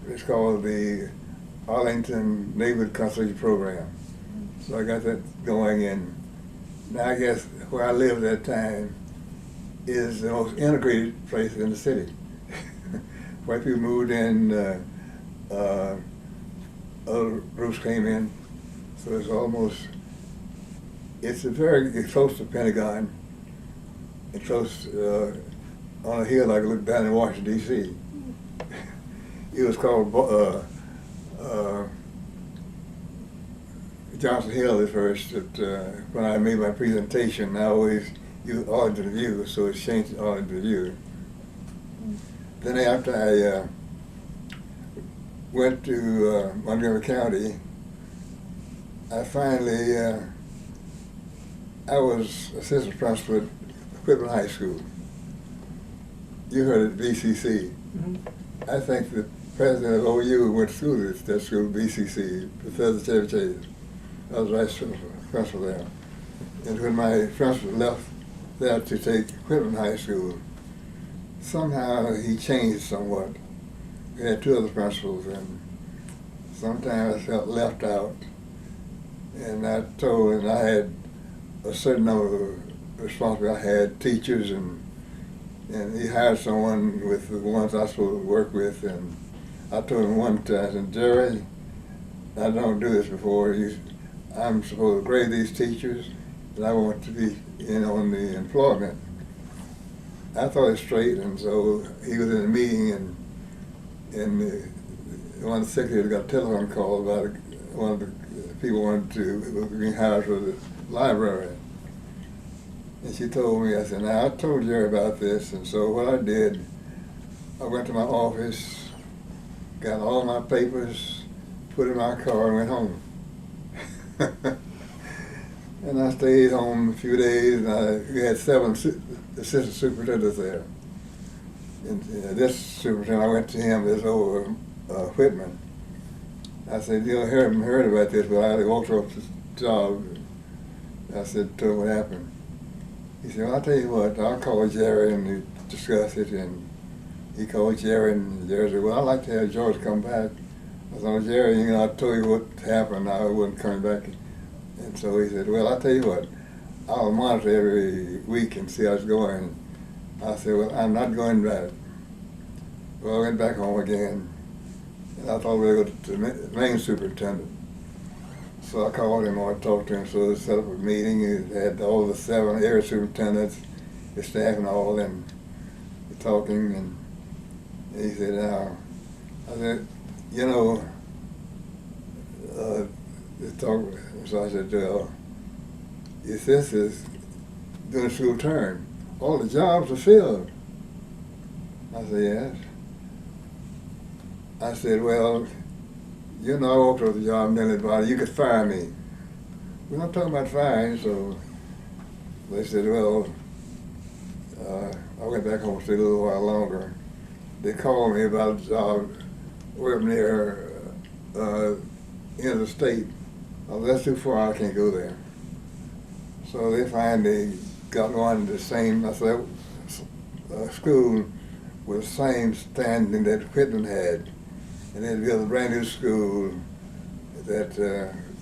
it's called the Arlington Neighborhood Conservation Program. So I got that going, and now I guess where I lived at that time, is the most integrated place in the city. White people moved in, other groups came in, so it's very close to Pentagon. It's close on a hill I could look down in Washington, D.C. It was called Johnson Hill at first. When I made my presentation, I always used Arlington View, so it changed to Arlington View. Then after I went to Montgomery County, I finally, I was assistant principal at Whitman High School. You heard it, BCC. Mhm. I think the president of OU went to school at that school, BCC, Professor Chevy Chase. I was vice principal there. And when my principal left there to take Whitman High School, somehow he changed somewhat. We had two other principals, and sometimes I felt left out. And I told him I had a certain number of responsibilities. I had teachers, and he hired someone with the ones I was supposed to work with. And I told him one time, I said, Jerry, I don't do this before. I'm supposed to grade these teachers, and I want to be in on the employment. I thought it straight, and so he was in a meeting, and one of the secretaries got a telephone call about one of the people wanted to be hired for the library. And she told me, I said, now I told Jerry about this, and so what I did, I went to my office, got all my papers, put in my car, and went home. And I stayed home a few days, and we had 7 assistant superintendents there. And this superintendent, I went to him, this over Whitman. I said, you know, I haven't heard about this, but I walked off the job. I said to him what happened. He said, well, I'll tell you what, I'll call Jerry and discuss it. And he called Jerry, and Jerry said, well, I'd like to have George come back. I said, well, Jerry, you know, I told you what happened, I wasn't coming back. And so he said, well, I'll tell you what, I'll monitor every week and see how it's going. I said, well, I'm not going back. Well, I went back home again, and I thought we were going to the main superintendent. So I called him, I talked to him, so they set up a meeting. He had all the 7 area superintendents, the staff and all, and talking, and he said, now, I said, you know, so I said, well, if this is during school term, all the jobs are filled. I said, yes. I said, well, you know, I walked over the job and then about it, you could fire me. We're not talking about firing, so they said, well, I went back home and stayed a little while longer. They called me about a job way up near end of the state. Oh, that's too far, I can't go there. So they finally got one in the same, I said, school with the same standing that Whitman had. And then built a brand new school that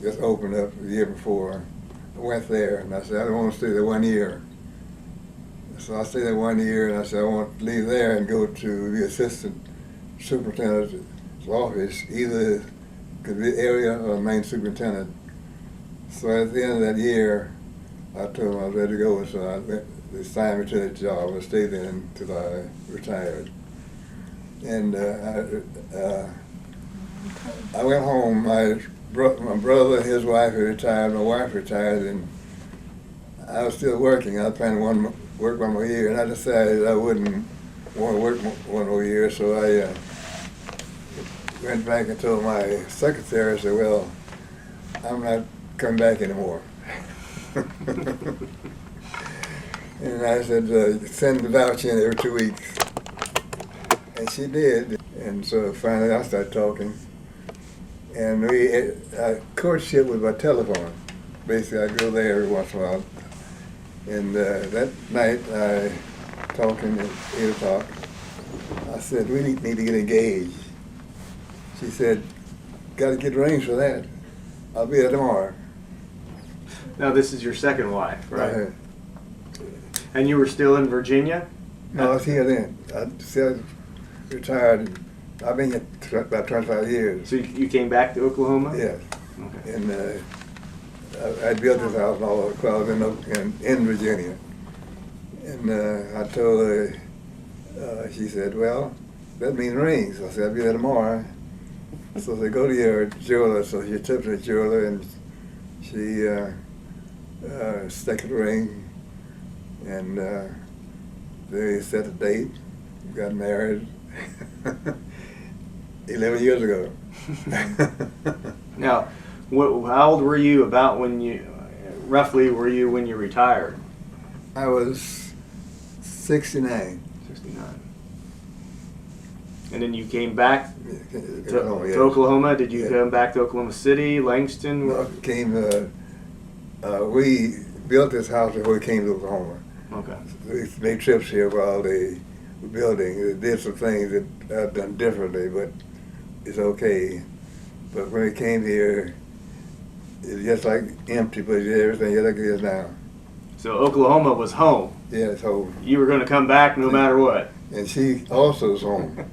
just opened up the year before. I went there, and I said, I don't want to stay there 1 year. So I stayed there 1 year, and I said, I want to leave there and go to the assistant superintendent's office, either could be area or main superintendent. So at the end of that year, I told them I was ready to go, so they signed me to that job. I stayed there until I retired. And I went home. My brother and his wife had retired. My wife retired, and I was still working. I was planning to work 1 more year, and I decided I wouldn't want to work 1 more year, so I went back and told my secretary, I said, well, I'm not coming back anymore. And I said, send the voucher in every 2 weeks. And she did. And so finally I started talking. And courtship was by telephone. Basically, I'd go there every once in a while. And that night, talking at 8 o'clock, I said, we need to get engaged. She said, got to get arranged for that. I'll be there tomorrow. Now, this is your second wife, right? And you were still in Virginia? No, I was here then. I still retired. I've been here about 25 years. So you came back to Oklahoma? Yes. Okay. And I built this house and all across in Virginia. And I told her, she said, well, that means rings. I said, I'll be there tomorrow. So they go to your jeweler. So she took to the jeweler and she stuck the ring. And they set a date, got married 11 years ago. Now, how old were you about when you, roughly were you when you retired? I was 69. 69. And then you came back To to Oklahoma? Did you come back to Oklahoma City, Langston? No, we built this house before we came to Oklahoma. Okay. We made trips here while they were building. They did some things that I've done differently, but it's okay. But when we came here, it's just like empty, but everything is like it is now. So Oklahoma was home. Yeah, so, You were going to come back no matter what. and she also was home.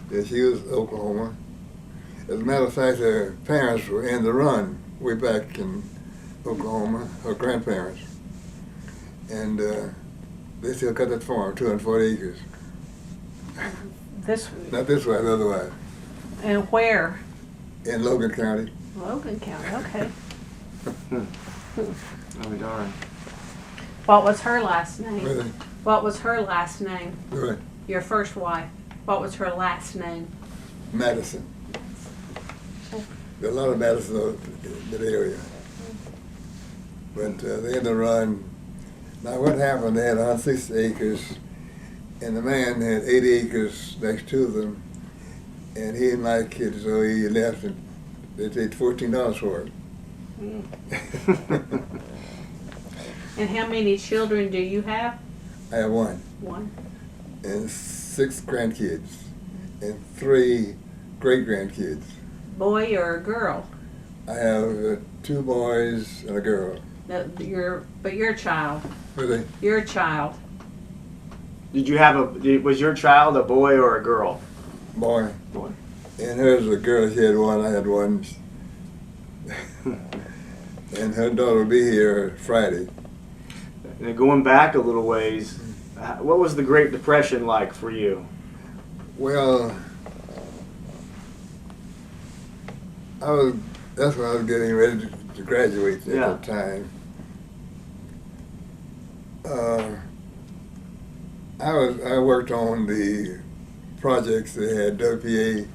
Yeah, she was Oklahoma. As a matter of fact, her parents were in the run way back in Oklahoma, her grandparents. And they still cut that farm, 240 acres. This, Not this way, the other way. and where? In Logan County. Logan County, okay. Oh, darn. What was her last name? Really? What was her last name? Right. Your first wife. What was her last name? Madison. There are a lot of Madison in that area. But they had to run. Now what happened, they had 160 acres, and the man had 80 acres next to them, and he didn't like it, so he left, and they paid $14 for it. And how many children do you have? I have one, One. and 6 grandkids, and 3 great-grandkids. Boy or a girl? I have 2 boys and a girl. No, your child. Really? Your child. Did you have was your child a boy or a girl? Boy. Boy. And hers was a girl, she had one, I had one. And her daughter will be here Friday. And then going back a little ways, what was the Great Depression like for you? Well, that's when I was getting ready to graduate at that time. I worked on the projects that had WPA.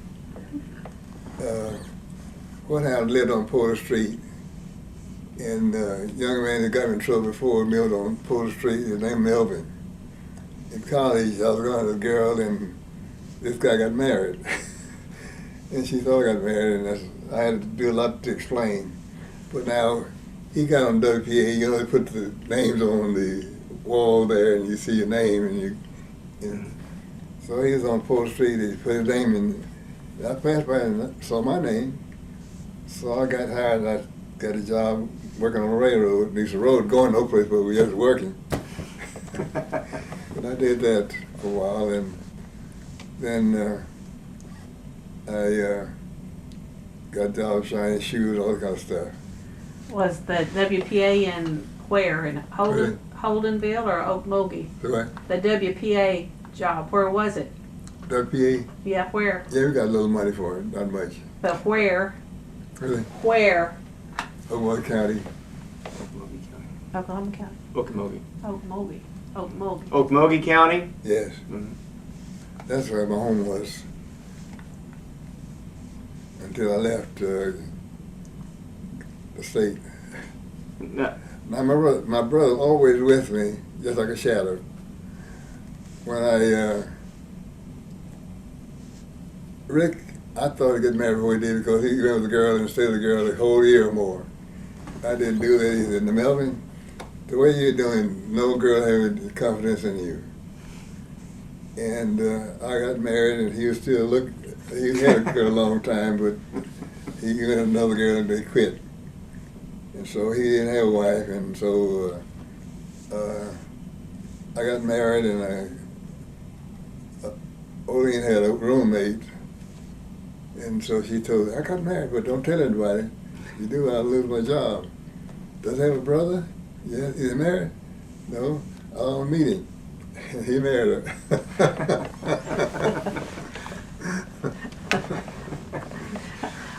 What I lived on Porter Street, and a young man that got me in trouble before lived on Porter Street, his name Melvin. In college, I was going to a girl, and this guy got married. And she thought I got married, and I had to do a lot to explain. But now, he got on WPA, you know, they put the names on the wall there, and you see your name, and so he was on Porter Street, he put his name in. I passed by and saw my name, so I got hired, and I got a job working on the railroad. There's a road going no place, but we was working. But I did that for a while, and then I got jobs shining shoes, all that kind of stuff. Was the WPA in where? In Holdenville or Okmulgee? What? The WPA job, where was it? WPA? Yeah, where? Yeah, we got a little money for it, not much. But where? Really? Where? Oklahoma County. Oklahoma County. Okmulgee. Okmulgee. Okmulgee. Okmulgee County? Yes. Mm-hmm. That's where my home was until I left the state. No. Now my brother always with me, just like a shadow. When Rick, I thought he'd get married before he did because he went with the girl and stayed with the girl the whole year or more. I didn't do that either. And Melvin, the way you're doing, no girl having confidence in you. And I got married, and he was still he had a girl a long time, but he went with another girl and they quit. And so he didn't have a wife, and so I got married, and Olene had a roommate, and so she told her, I got married, but don't tell anybody. You do, I'll lose my job. Does he have a brother? Yeah. Is he married? No. I'll meet him. He married her.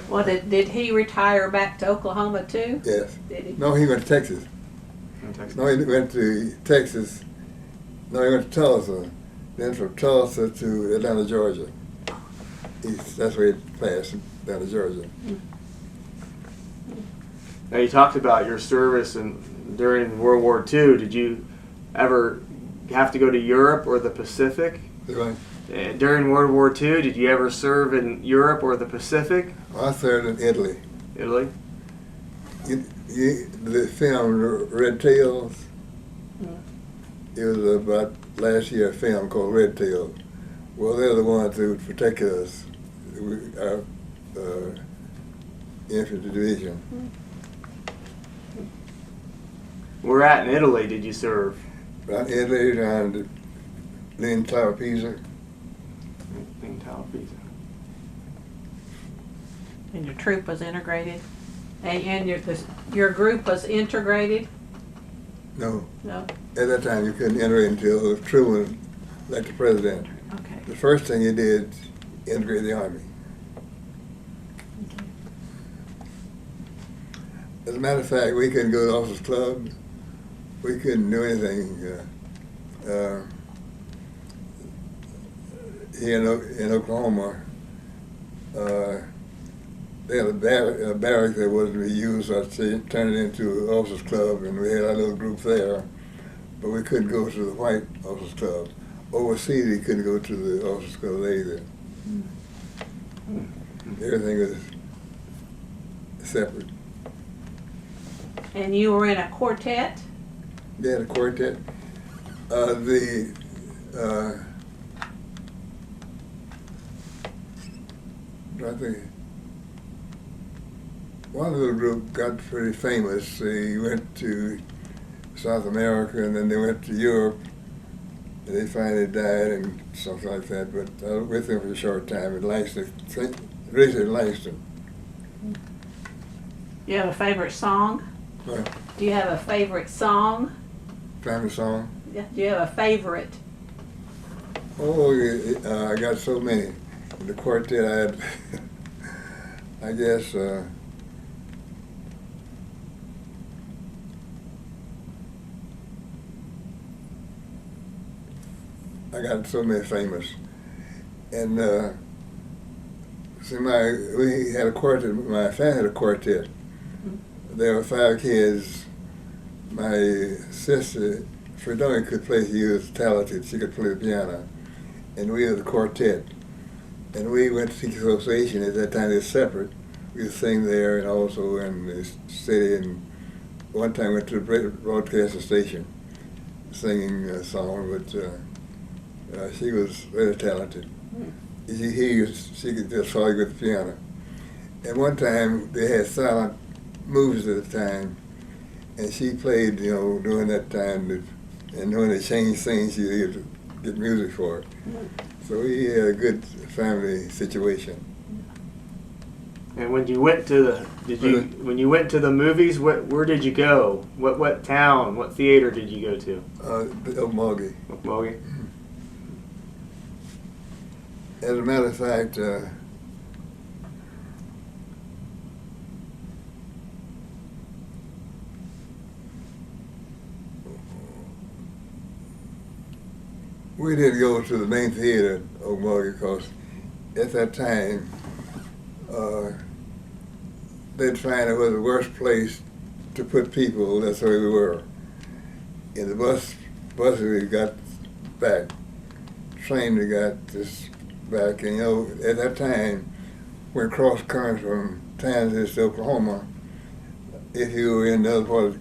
Well, did he retire back to Oklahoma too? Yes. Did he? No, he went to Texas. In Texas? No, he went to Texas. No, he went to Tulsa. Then from Tulsa to Atlanta, Georgia. That's where he passed, Atlanta, Georgia. Now you talked about your service during World War II. Did you ever have to go to Europe or the Pacific? Right. During World War II, did you ever serve in Europe or the Pacific? Well, I served in Italy. Italy? The film Red Tails, it was about last year a film called Red Tails. Well, they're the ones who would protect us, our infantry division. Where at in Italy did you serve? Right in Italy, around Lynn Tower Pisa. In Tallahassee. And your troop was integrated? And your group was integrated? No. No? At that time, you couldn't enter until Truman elected president. Okay. The first thing he did, integrate the Army. Okay. As a matter of fact, we couldn't go to the officers' club. We couldn't do anything. Here in Oklahoma, they had a barrack that wasn't to be used, so I turned it into an officers' club, and we had our little group there. But we couldn't go to the white officers' club. Overseas, we couldn't go to the officers' club either. Everything was separate. And you were in a quartet? They had a quartet. I think one little group got pretty famous. They went to South America, and then they went to Europe, and they finally died and something like that. But I was with them for a short time in Langston, originally in Langston. Do you have a favorite song? What? Do you have a favorite song? Family song? Yeah. Do you have a favorite? Oh, I got so many. In the quartet, I had, I guess, I got so many famous. And see, we had a quartet, my family had a quartet. There were 5 kids. My sister, Fredonia, could play, she was talented, she could play the piano. And we were the quartet. And we went to Teachers Association. At that time, they were separate. We would sing there and also in the city. And one time went to the broadcasting station singing a song, but she was very talented. She could just follow with the piano. And one time, they had silent movies at the time, and she played, during that time, and when they changed things, she had to get music for it. So we had a good family situation. And when you went to when you went to the movies, where did you go? What town? What theater did you go to? Okmulgee. Okmulgee. As a matter of fact, we didn't go to the main theater at Okmulgee because at that time they'd find it was the worst place to put people. That's where we were. In the buses we got back, train we got this back, and at that time, when cross country from Tanya to Oklahoma, if you were in the other part of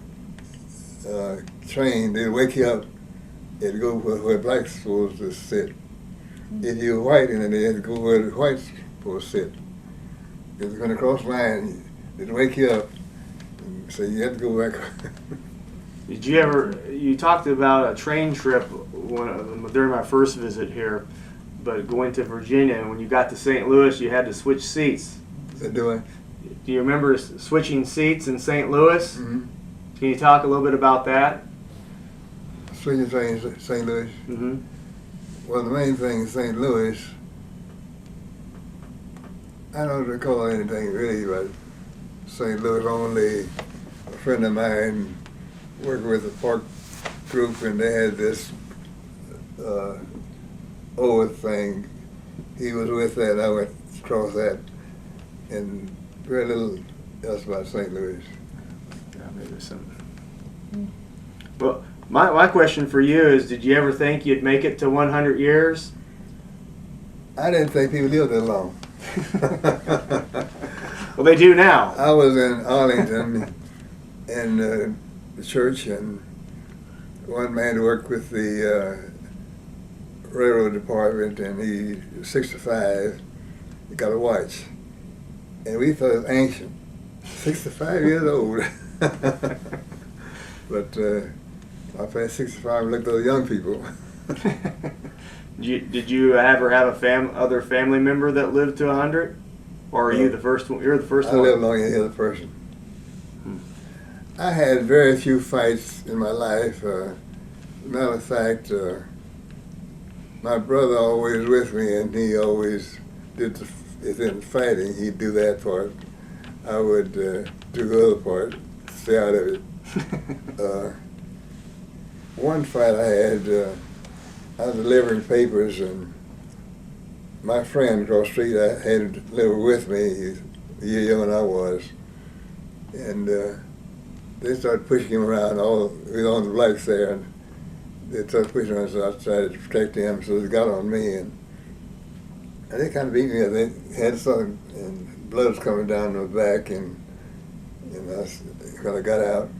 the train, they'd wake you up. They'd go where blacks supposed to sit. If you were white, and they had to go where the whites supposed to sit. If you're going to cross line, they'd wake you up and say you have to go back. Did you ever? You talked about a train trip during my first visit here, but going to Virginia, and when you got to St. Louis, you had to switch seats. Do you remember switching seats in St. Louis? Mm-hmm. Can you talk a little bit about that? Switching trains in St. Louis? Mm-hmm. Well, the main thing in St. Louis, I don't recall anything really about St. Louis. Only a friend of mine worked with a park group, and they had this OOHRP thing. He was with that, I went across that, and very little else about St. Louis. Yeah, maybe something. Well, my question for you is, did you ever think you'd make it to 100 years? I didn't think people lived that long. Well, they do now. I was in Arlington in the church, and one man worked with the railroad department, and he was 65. He got a watch, and we thought it was ancient. 65 years old. But I passed 65 and looked at the young people. Did you ever have a other family member that lived to 100, or are you the first one? You're the first one. I lived long any other person. I had very few fights in my life. Matter of fact, my brother always with me, and he always did if in fighting, he'd do that part. I would do the other part, stay out of it. One fight I had, I was delivering papers, and my friend across the street I had to deliver with me. He's a year younger than I was, and they started pushing him around. We were on the blacks there, and they started pushing him, so I tried to protect him. So they got on me, and they kind of beat me. They had something, and blood was coming down my back, and when I got out,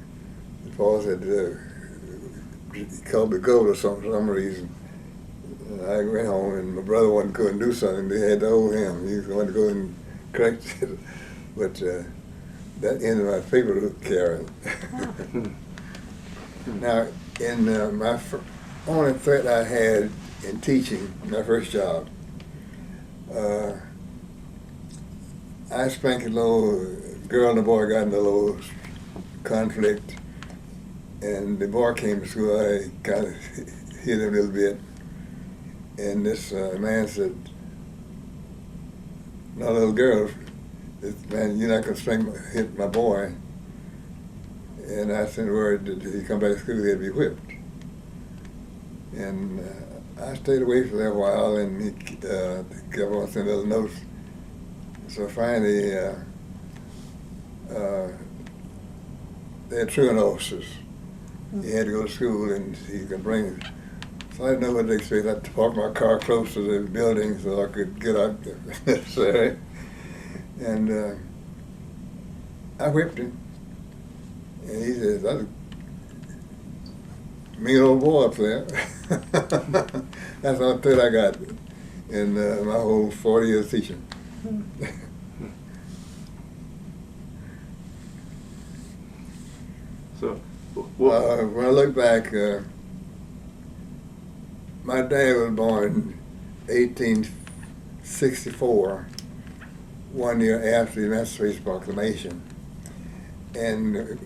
Paul said he called the goat or something for some reason. And I went home, and my brother couldn't do something. They had to hold him. He was going to go and correct it, but that ended my paper carrying. Now, in my only threat I had in teaching, my first job, I spanked a little girl and a boy got in a little conflict, and the boy came to school. I kind of hit him a little bit, and this man said, "No, little girl, man, you're not going to hit my boy." And I sent word that if he come back to school, he'd be whipped. And I stayed away for that while, and he kept on sending little notes. So finally, they had truant officers. He had to go to school, and he could bring him. So I didn't know what to expect. I had to park my car close to the building so I could get out if necessary. And I whipped him. And he says, "That's a mean old boy up there." That's all that I got in my whole 40 years teaching. So, when I look back, my dad was born in 1864, 1 year after the Emancipation Proclamation. And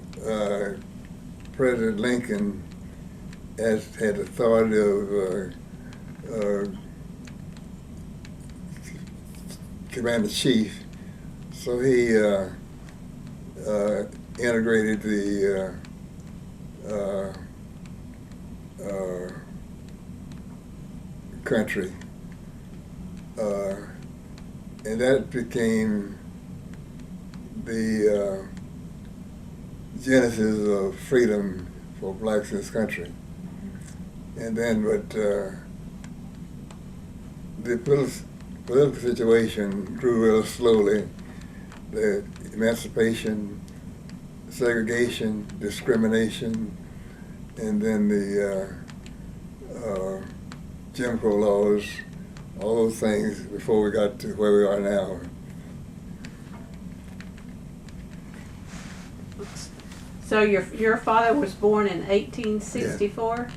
President Lincoln had authority of Commander-in-Chief, so he integrated the country, and that became the genesis of freedom for blacks in this country. And then, but the political situation grew real slowly. The emancipation, segregation, discrimination, and then the Jim Crow laws, all those things before we got to where we are now. So your father was born in 1864?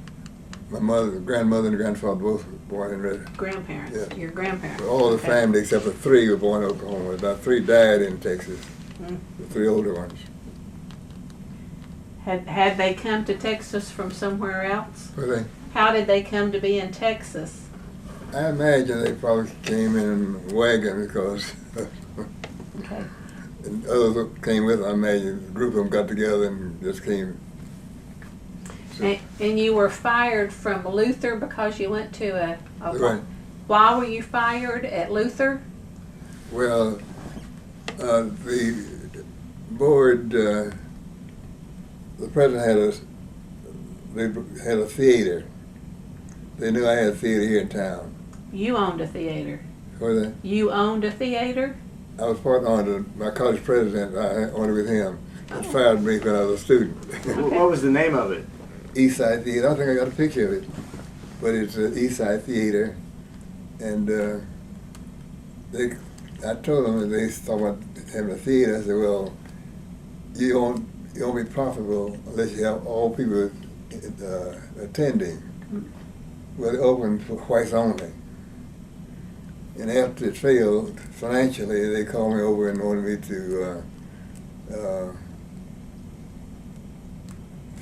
My grandmother and grandfather both were born in Richardson. Grandparents, Yeah. your grandparents. All the Okay. family except for 3 were born in Oklahoma. About 3 died in Texas, Mm. the 3 older ones. Had they come to Texas from somewhere else? Were they? How did they come to be in Texas? I imagine they probably came in a wagon because Okay. and others that came with them. I imagine a group of them got together and just came. So, And you were fired from Luther because you went to a right. Why were you fired at Luther? Well, the board, the president had a theater. They knew I had a theater here in town. You owned a theater. Was they? You owned a theater? I was part of my college president. I owned it with him. Oh. He fired me when I was a student. What was the name of it? East Side Theater. I don't think I got a picture of it, but it's an East Side Theater, and I told them that they thought about having a theater. I said, well, you won't be profitable unless you have all people attending. Well, they opened for whites only. And after it failed financially, they called me over and wanted me to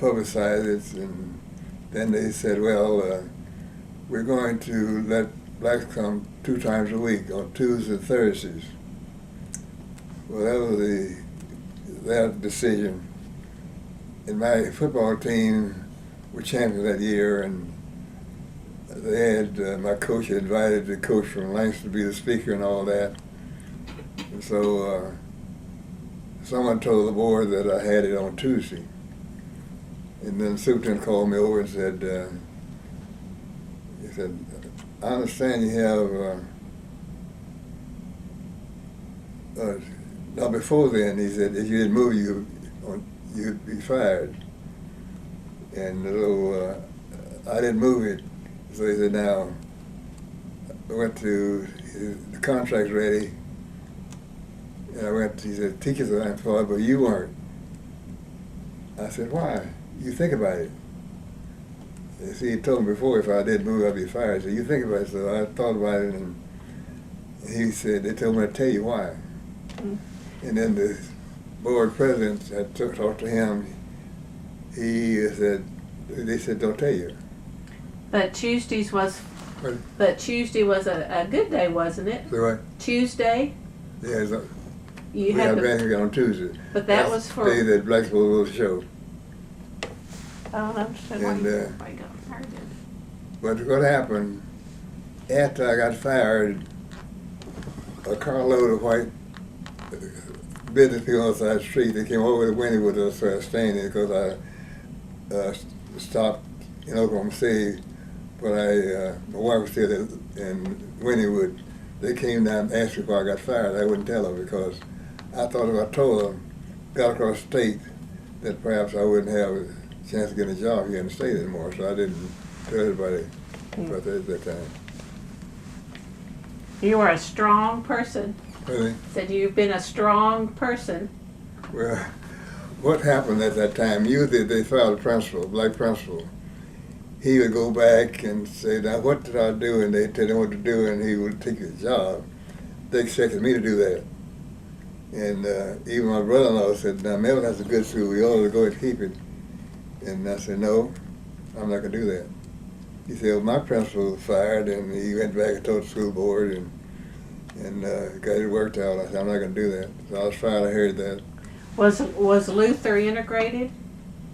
publicize it. And then they said, well, we're going to let blacks come 2 times a week, on Tuesdays and Thursdays. Well, that was their decision. And my football team were champions that year, and they had, my coach had invited the coach from Langston to be the speaker and all that. And so someone told the board that I had it on Tuesday. And then the superintendent called me over and said, he said, I understand you have, now before then, he said, if you didn't move, you'd be fired. And so I didn't move it. So he said, now, I went to, the contract's ready. And I went, he said, teachers are employed, but you weren't. I said, why? You think about it. You see, he told me before if I didn't move, I'd be fired. So you think about it. So I thought about it, and he said, they told me to tell you why. Mm. And then the board president, I talked to him. He said, they said, don't tell you. But Tuesday was a good day, wasn't it? So what? Tuesday? Yeah, so we had banquet on Tuesday. But that was for... the day that Black people will show. I don't understand why everybody got fired then. But what happened, after I got fired, a carload of white business people on the side of the street, they came over to Wynnewood to start staying there because I stopped in Oklahoma City, but my wife was still in Wynnewood. They came down and asked me if I got fired. I wouldn't tell them because I thought if I told them, got across the state, that perhaps I wouldn't have a chance to get a job here in the state anymore. So I didn't tell everybody about that at that time. You were a strong person. Really? Said you've been a strong person. Well, what happened at that time, usually they filed a principal, black principal. He would go back and say, now what did I do? And they'd tell him what to do, and he would take his job. They expected me to do that. And even my brother-in-law said, now Melvin has a good school, we ought to go and keep it. And I said, no, I'm not going to do that. He said, well, my principal was fired, and he went back and told the school board and got it worked out. I said, I'm not going to do that. So I was fired, I heard that. Was Luther integrated?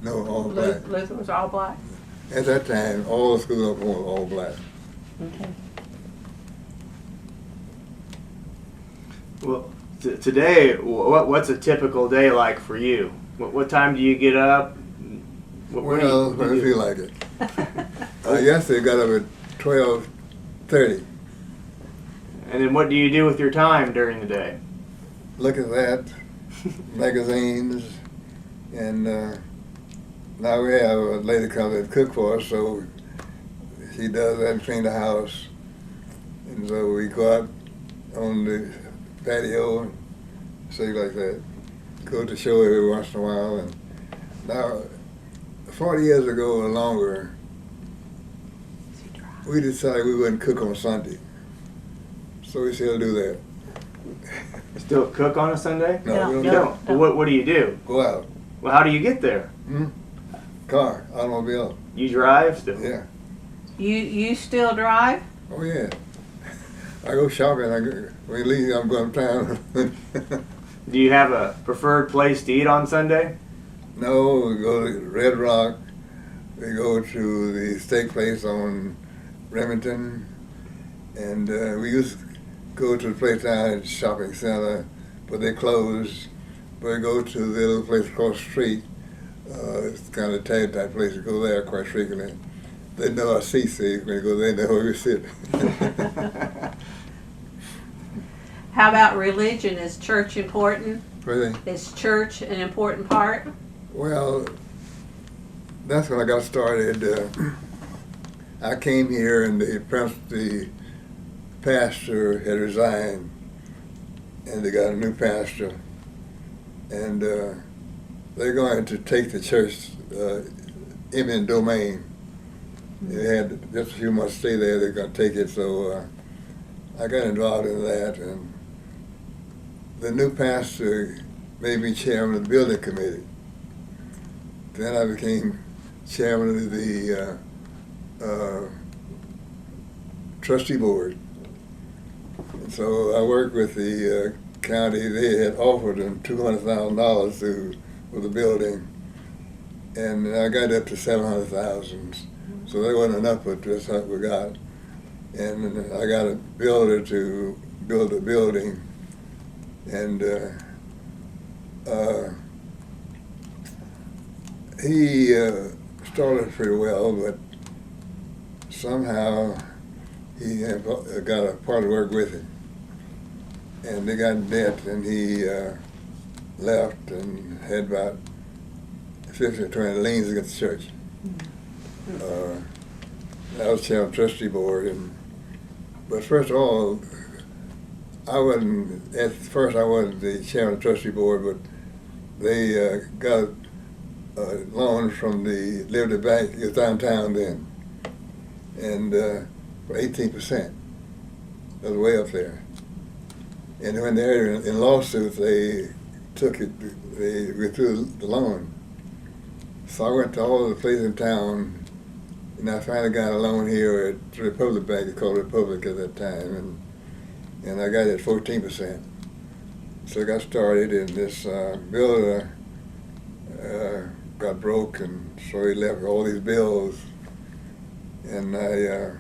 No, all black. Luther was all black? At that time, all the schools were all black. Okay. Well, today, what's a typical day like for you? What time do you get up? Well, when I feel like it. Yesterday I got up at 12:30. And then what do you do with your time during the day? Look at that, magazines, and now we have a lady comes and cook for us, so she does that and clean the house. And so we go out on the patio and things like that. Go to the show every once in a while, and Now, 40 years ago or longer, we decided we wouldn't cook on Sunday. So we still do that. Still cook on a Sunday? No, we You don't don't. Well, what do you do? go out. Well, how do you get there? Car, automobile. You drive still? Yeah. You still drive? Oh, yeah. I go shopping. When we leave, I'm going to town. Do you have a preferred place to eat on Sunday? No, we go to Red Rock. We go to the steak place on Remington. And we used to go to the place down at the shopping center, but they closed. But we go to the little place across the street. It's kind of a tag type place to go there quite frequently. They know our seats, so when you go there, they know where we sit. How about religion? Is church important? Really? Is church an important part? Well, that's when I got started. I came here and the pastor had resigned, and they got a new pastor. And they're going to take the church eminent domain. They had just a few months stay there, they're going to take it, so I got involved in that. And the new pastor made me chairman of the building committee. Then I became chairman of the trustee board. And so I worked with the county. They had offered them $200,000 for the building, and I got up to $700,000. So that wasn't enough, but that's what we got. And I got a builder to build a building, and he started pretty well, but somehow he got a part of work with him. And they got in debt, and he left and had about 15 or 20 liens against the church. I was chairman of the trustee board, but first of all, at first I wasn't the chairman of the trustee board, but they got loans from the Liberty Bank, it was downtown then, and for 18%. That was way up there. And when they're in lawsuits, they withdrew the loan. So I went to all the places in town, and I finally got a loan here at the Republic Bank, it's called Republic at that time, and I got it at 14%. So I got started, and this builder got broke, and so he left all these bills, and I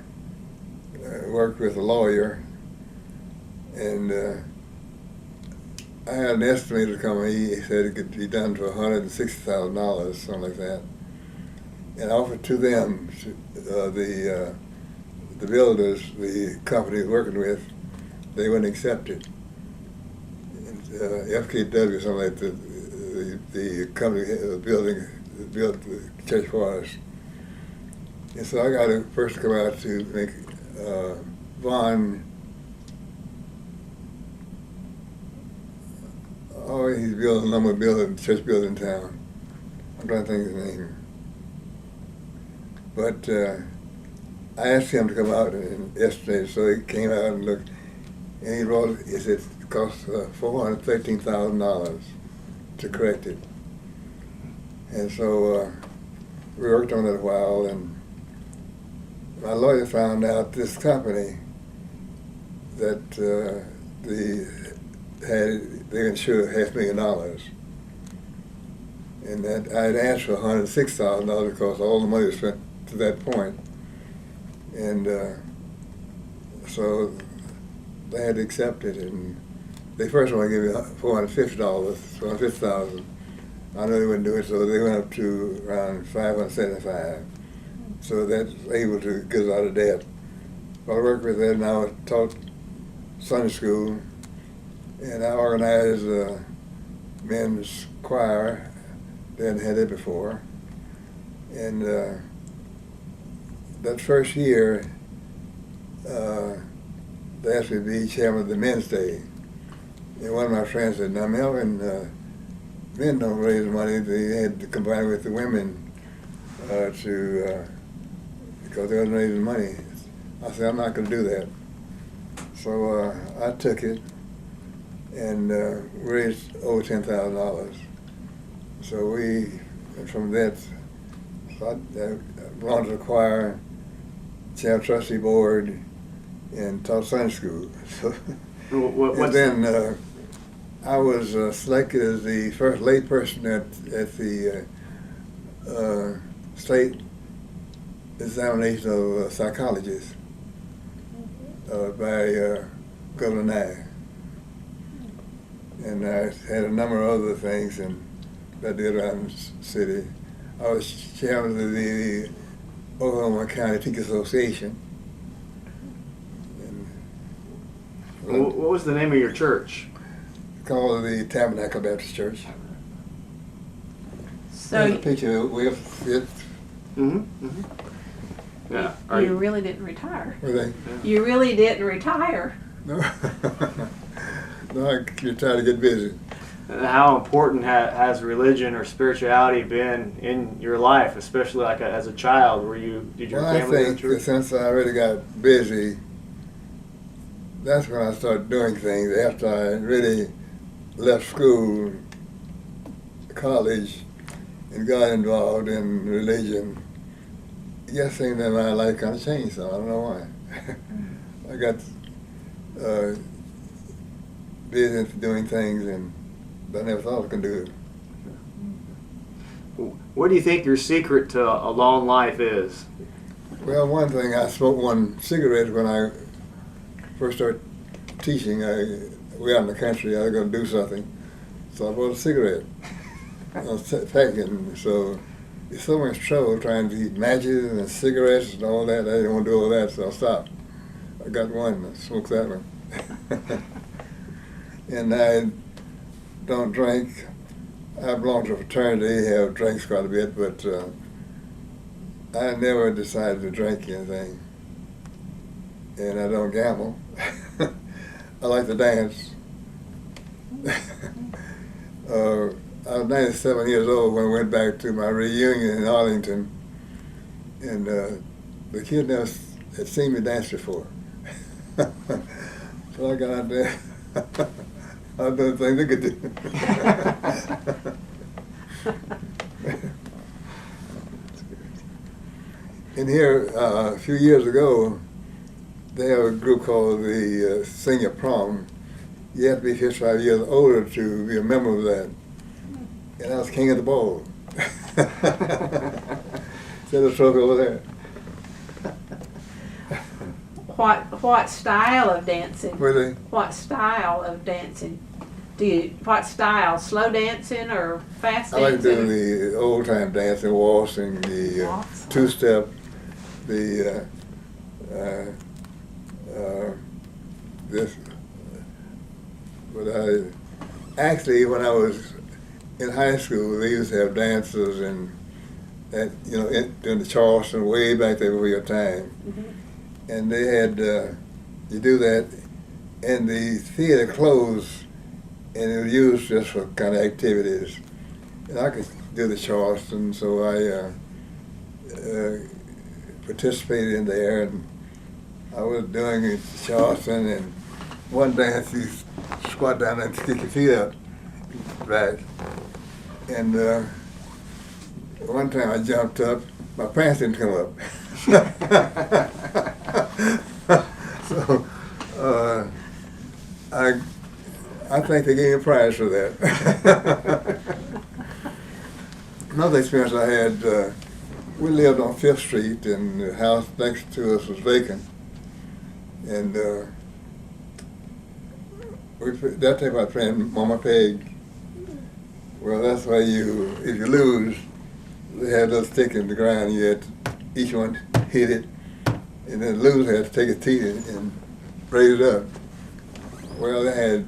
worked with a lawyer, and I had an estimator come. He said it could be done for $160,000, something like that. And I offered to them, the builders, the company working with, they wouldn't accept it. And, FKW, something like the company built the church for us. And so I got a person to come out to make Vaughn. Oh, he's building a number of buildings, church building in town. I'm trying to think of his name. But I asked him to come out yesterday, so he came out and looked, and he said it cost $413,000 to correct it. And so we worked on it a while, and my lawyer found out this company that they insured $500,000. And that I'd asked for $106,000 because all the money was spent to that point. And so they had to accept it, and they first wanted to give me $450,000. I know they wouldn't do it, so they went up to around $575,000. So that's able to get us out of debt. Well, I worked with that, and I taught Sunday school, and I organized a men's choir. They hadn't had it before. And that first year, they asked me to be chairman of the Men's Day. And one of my friends said, "Now, Melvin, men don't raise money. They had to combine with the women because they wasn't raising money. I said, I'm not going to do that. So I took it and raised over $10,000. So from that, I belonged to the choir, chair trustee board, and taught Sunday school. So, and then I was selected as the first lay person at the state examination of psychologists by Governor Nye. And I had a number of other things and that I did around the city. I was chairman of the Oklahoma County Teachers Association. What was the name of your church? Called the Tabernacle Baptist Church. So There's a picture with it. Yeah. you really didn't retire. Were they? You really didn't retire. No. No, you're trying to get busy. How important has religion or spirituality been in your life, especially like as a child? Did your Well, I family go to think church? since I really got busy, that's when I started doing things. After I really left school, college, and got involved in religion, I guess things in my life kind of changed some. I don't know why. I got busy into doing things, and I never thought I could do it. What do you think your secret to a long life is? Well, one thing, I smoked one cigarette when I first started teaching. We out in the country, I was going to do something, so I bought a cigarette. I was packing, so it's so much trouble trying to eat matches and cigarettes and all that. I didn't want to do all that, so I stopped. I got one, and I smoked that one. And I don't drink. I belong to a fraternity, have drinks quite a bit, but I never decided to drink anything. And I don't gamble. I like to dance. I was 97 years old when I went back to my reunion in Arlington, and the kid never had seen me dance before. So I got out there. I was doing things I could do. And here, a few years ago, they have a group called the Senior Prom. You have to be 55 years older to be a member of that. And I was king of the ball. See the trophy over there. What style of dancing? Really? What style of dancing? What style? Slow dancing or fast I like dancing? doing the old time dancing, waltzing, the Waltz. two-step, the this. But actually, when I was in high school, they used to have dances and during the Charleston way back there before your time, and they had you do that, and the theater closed, and it was used just for kind of activities. And I could do the Charleston, so I participated in there, and I was doing it Charleston, and one dance you squat down and stick your feet up back. And one time I jumped up, my pants didn't come up. So I think they gave me a prize for that. Another experience I had, we lived on 5th Street, and the house next to us was vacant. And that time I was playing Mama Peg. Well, that's why if you lose, they had a little stick in the ground, you had to, each one hit it, and then the loser had to take a tee and raise it up. Well, they had,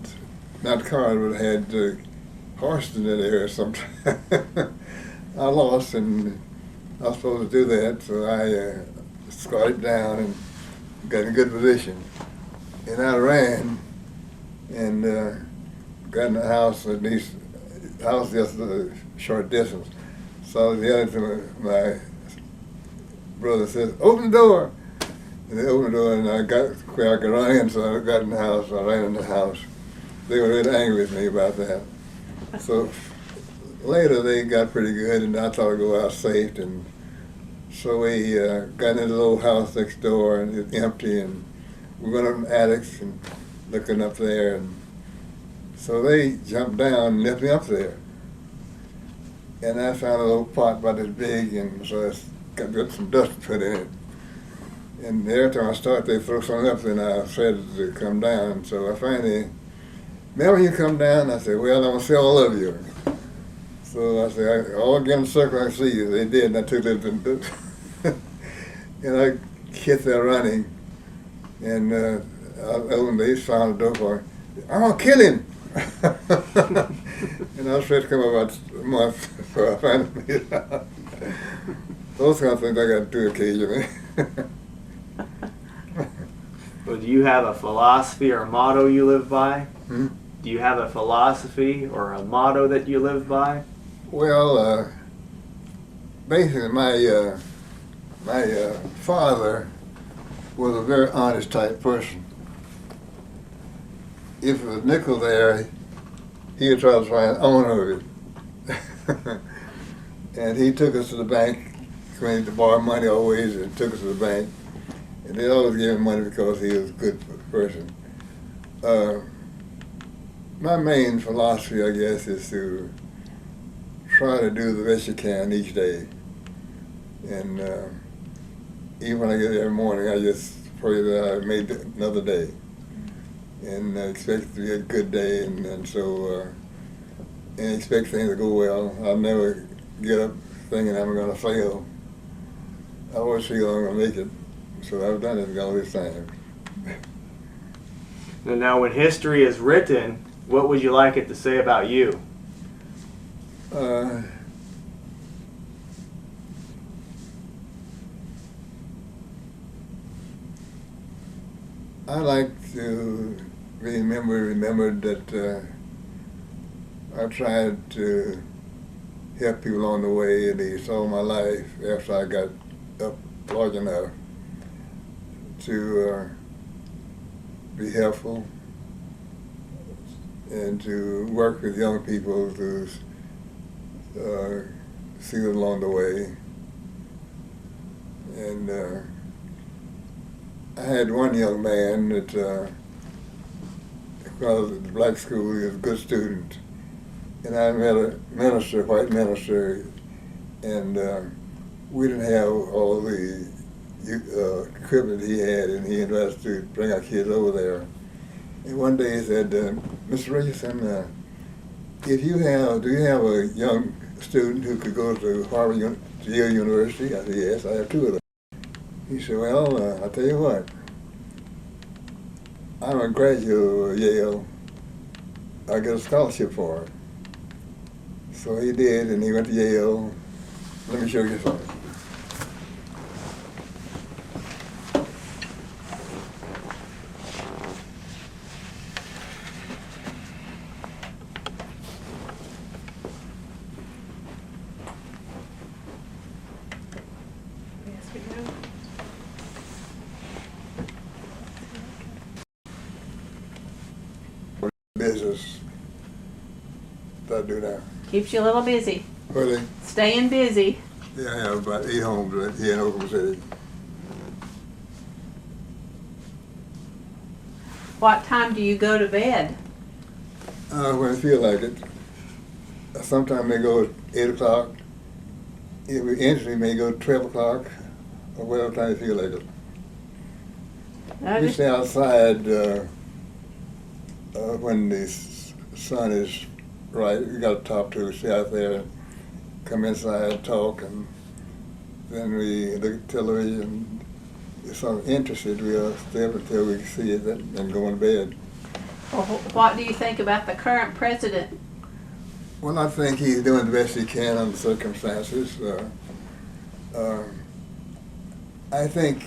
not cars, but they had horses in that area sometimes. I lost, and I was supposed to do that, so I squatted down and got in a good position. And I ran and got in the house, at least house just a short distance. So I was yelling to my brother, says, "Open the door!" And they opened the door, and I got where I could run in, so I got in the house. I ran in the house. They were really angry with me about that. So later they got pretty good, and I thought I'd go out safe. And so we got into the little house next door, and it's empty, and we went up in the attics and looking up there. And so they jumped down and left me up there. And I found a little pot about this big, and so I got some dust put in it. And every time I start, they throw something up, and I said to come down. So I finally, "Melvin, you come down?" I said, "Well, I'm going to see all of you." So I said, "All get in a circle, I see you." They did, and I took them, and I hit there running. And they found the door for me. "I'm going to kill him." And I was supposed to come about a month, so I finally made it out. Those kind of things I got to do occasionally. Well, do you have a philosophy or a motto you live by? Hmm? Do you have a philosophy or a motto that you live by? Well, basically, my father was a very honest type person. If there was a nickel there, he would try to find the owner of it. And he took us to the bank, came to borrow money always, and took us to the bank. And they always gave him money because he was a good person. My main philosophy, I guess, is to try to do the best you can each day. And even when I get there every morning, I just pray that I made another day. And I expect it to be a good day, and so and expect things to go well. I'll never get up thinking I'm going to fail. I always feel I'm going to make it. So I've done it all this time. And now, when history is written, what would you like it to say about you? I like to be remembered that I tried to help people along the way, at least all my life, after I got up large enough to be helpful and to work with young people to see them along the way. And I had one young man that, because at the black school, he was a good student. And I met a minister, white minister, and we didn't have all the equipment he had, and he invited us to bring our kids over there. And one day he said, "Mr. Richardson, do you have a young student who could go to Yale University?" I said, "Yes, I have two of them." He said, "Well, I'll tell you what, I'm a graduate of Yale. I get a scholarship for it." So he did, and he went to Yale. Let me show you something. Yes, we do. Business that I do now. Keeps you a little busy. Really? Staying busy. Yeah, I have about 8 homes right here in Oklahoma City. What time do you go to bed? When I feel like it. Sometimes they go at 8 o'clock. It instantly may go at 12 o'clock, or whatever time you feel like it. We stay outside when the sun is right. We got a top to stay out there, come inside, talk, and then we look at television. If something interested, we'll stay up until we see it and go in bed. Well, what do you think about the current president? Well, I think he's doing the best he can under the circumstances. I think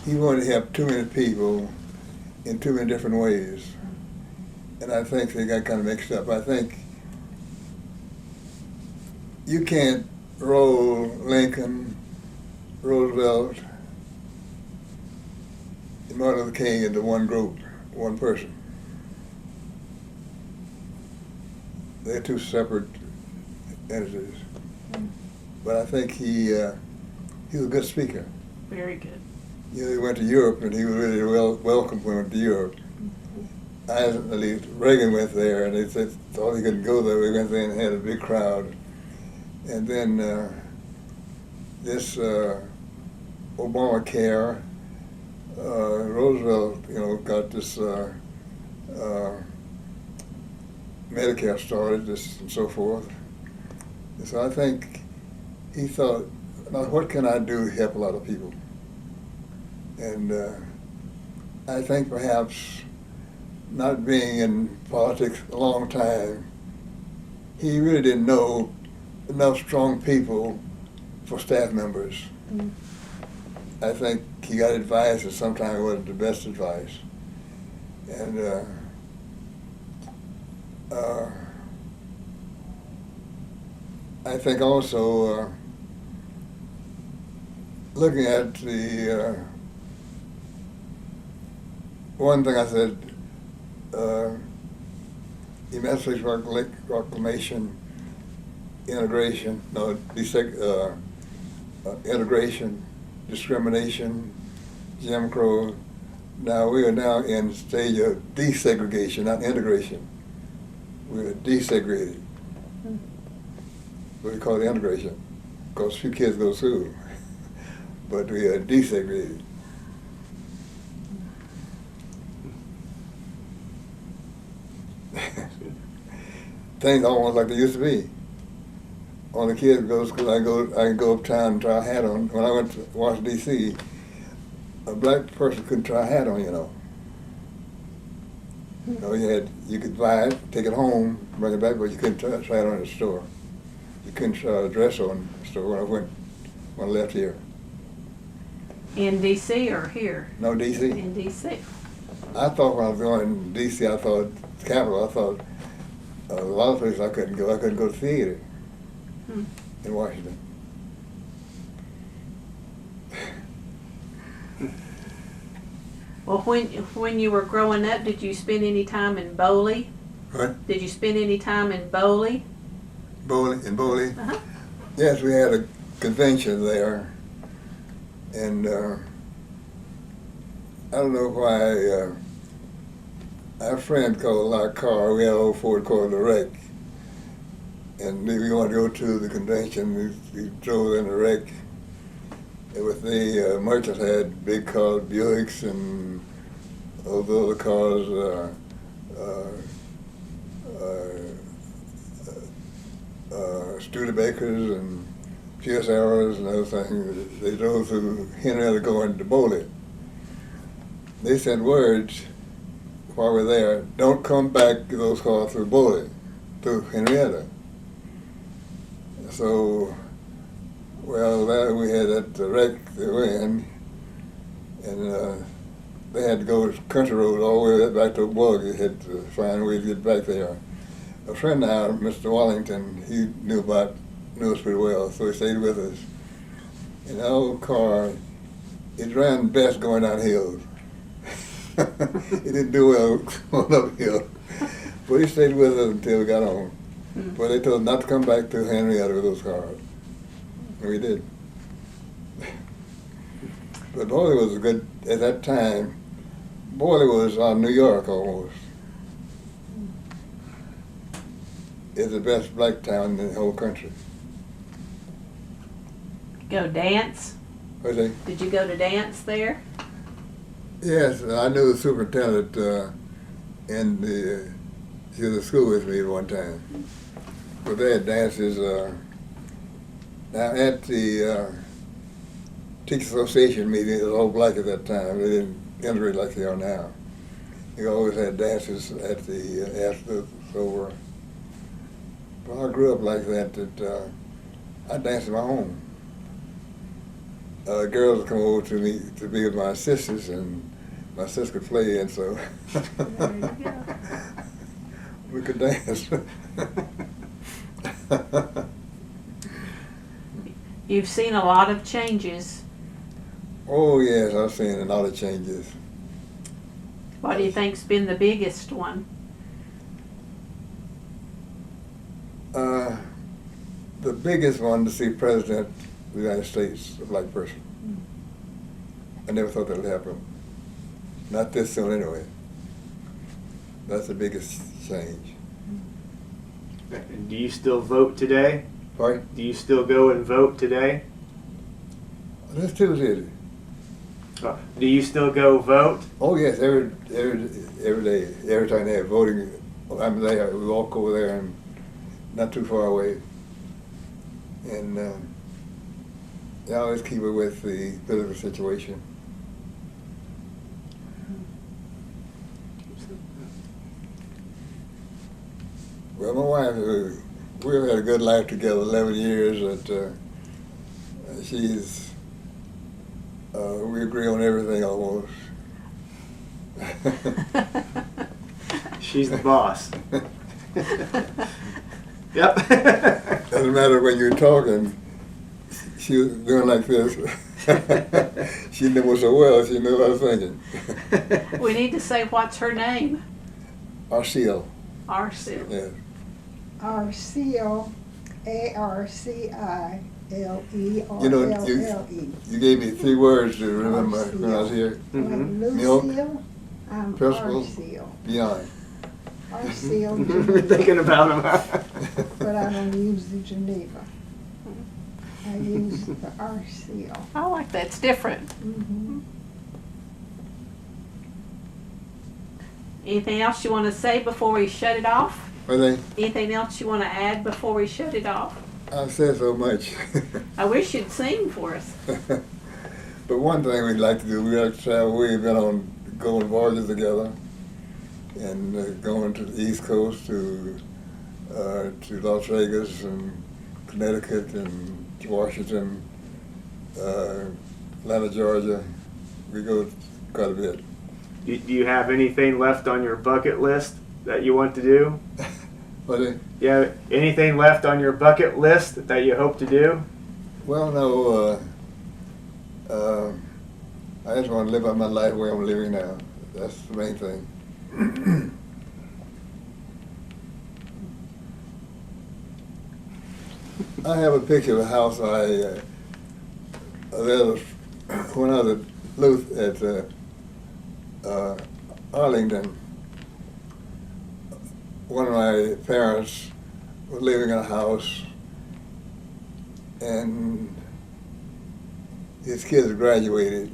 he wanted to help too many people in too many different ways. And I think they got kind of mixed up. I think you can't roll Lincoln, Roosevelt, and Martin Luther King into one group, one person. They're two separate entities. But I think he was a good speaker. Very good. You know, he went to Europe, and he was really welcome when he went to Europe. At least Reagan went there, and they said thought he couldn't go there. We went there and had a big crowd. And then this Obamacare, Roosevelt, you know, got this Medicare started, this and so forth. And so I think he thought, now what can I do to help a lot of people? And I think perhaps not being in politics a long time, he really didn't know enough strong people for staff members. Mm. I think he got advice that sometimes wasn't the best advice. And I think also looking at the one thing I said, Emancipation Proclamation, integration, integration, discrimination, Jim Crow. Now we are now in the stage of desegregation, not integration. We're desegregated. What we call it integration, because few kids go through, but we are desegregated. Things almost like they used to be. When the kids go to school, I can go uptown and try a hat on. When I went to Washington, D.C., a black person couldn't try a hat on, you know. You know, you could buy it, take it home, bring it back, but you couldn't try it on in the store. You couldn't try a dress on in the store when I left here. In D.C. or here? No, D.C. In D.C. I thought when I was going to D.C., I thought, the capital, I thought a lot of places I couldn't go. I couldn't go to the theater in Washington. Well, when you were growing up, did you spend any time in Boley? What? Did you spend any time in Boley? In Boley? Uh-huh. Yes, we had a convention there, and I don't know why. Our friend called our car. We had an old Ford called the Wreck, and we wanted to go to the convention. We drove in the Wreck. And with the merchants had big cars, Buicks, and all the other cars. Studebakers and Pierce Arrows and other things. They drove through Henrietta going to Boley. They sent words while we're there, don't come back to those cars through Boley, through Henrietta. So, well, there we had that wreck they were in, and they had to go country road all the way back to Bug. They had to find a way to get back there. A friend of ours, Mr. Wallington, he knew us pretty well, so he stayed with us. In the old car, it ran best going down hills. He didn't do well going uphill, but he stayed with us until we got home. But they told us not to come back to Henrietta with those cars, and we did. But Boley was a good, at that time, Boley was New York almost. It's the best black town in the whole country. Go dance? What's that? Did you go to dance there? Yes, I knew the superintendent she was at school with me at one time. But they had dances now at the Teachers Association meeting. It was all black at that time. They didn't integrate like they are now. You always had dances at the after it was over. But I grew up like that I danced in my home. Girls would come over to me to be with my sisters, and my sister could play, and so There you go. we could dance. You've seen a lot of changes. Oh yes, I've seen a lot of changes. What do you think's been the biggest one? The biggest one to see President of the United States, a black person. I never thought that would happen. Not this soon anyway. That's the biggest change. And do you still vote today? Pardon? Do you still go and vote today? That's Tuesday. Do you still go vote? Oh yes, every day, every time they have voting, I'm there. We walk over there and not too far away, and they always keep it with the political situation. Well, my wife, we've had a good life together, 11 years. That she's, we agree on everything almost. She's the boss. Yep. Doesn't matter when you're talking, she was doing like this. She knew so well, she knew what I was thinking. We need to say what's her name. Arcille. Arcille. Yes. Arcille, ARCILE, You know, RLLE. you gave me 3 words to remember when I was here. Mhm. Like Milk, Lucille, I'm principles. Arcille. Beyond. Arcille, You're Geneva, thinking about him. but I don't use the Geneva. I use the Arcille. I like that. It's different. Mhm. Anything else you want to say before we shut it off? What they? Anything else you want to add before we shut it off? I've said so much. I wish you'd sing for us. But one thing we'd like to do, we like to travel. We've been on going voyages together, and going to the East Coast to Las Vegas and Connecticut and Washington, Atlanta, Georgia. We go quite a bit. Do you have anything left on your bucket list that you want to do? But Yeah, anything left on your bucket list that you hope to do? well, no. I just want to live out my life where I'm living now. That's the main thing. I have a picture of a house when I was at Arlington. One of my parents was living in a house, and his kids graduated,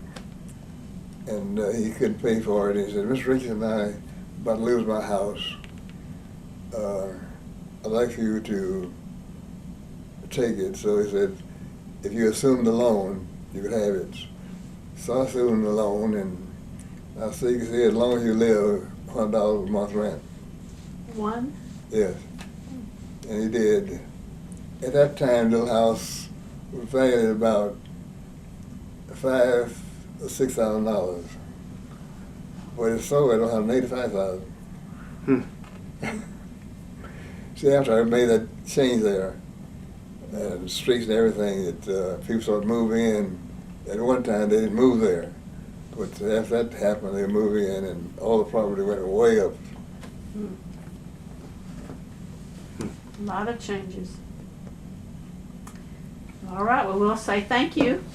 and he couldn't pay for it. He said, "Mr. Richardson, I'm about to lose my house. I'd like for you to take it." So he said, "If you assume the loan, you could have it." So I assumed the loan, and I said, "As long as you live, $100 a month rent." One. Yes, and he did. At that time, the little house was valued at about $5,000 or $6,000. But it sold at $185,000. See, after I made that change there, and the streets and everything, people started moving in. At one time, they didn't move there, but after that happened, they moved in, and all the property went way up. A lot of changes. All right, well, we'll say thank you.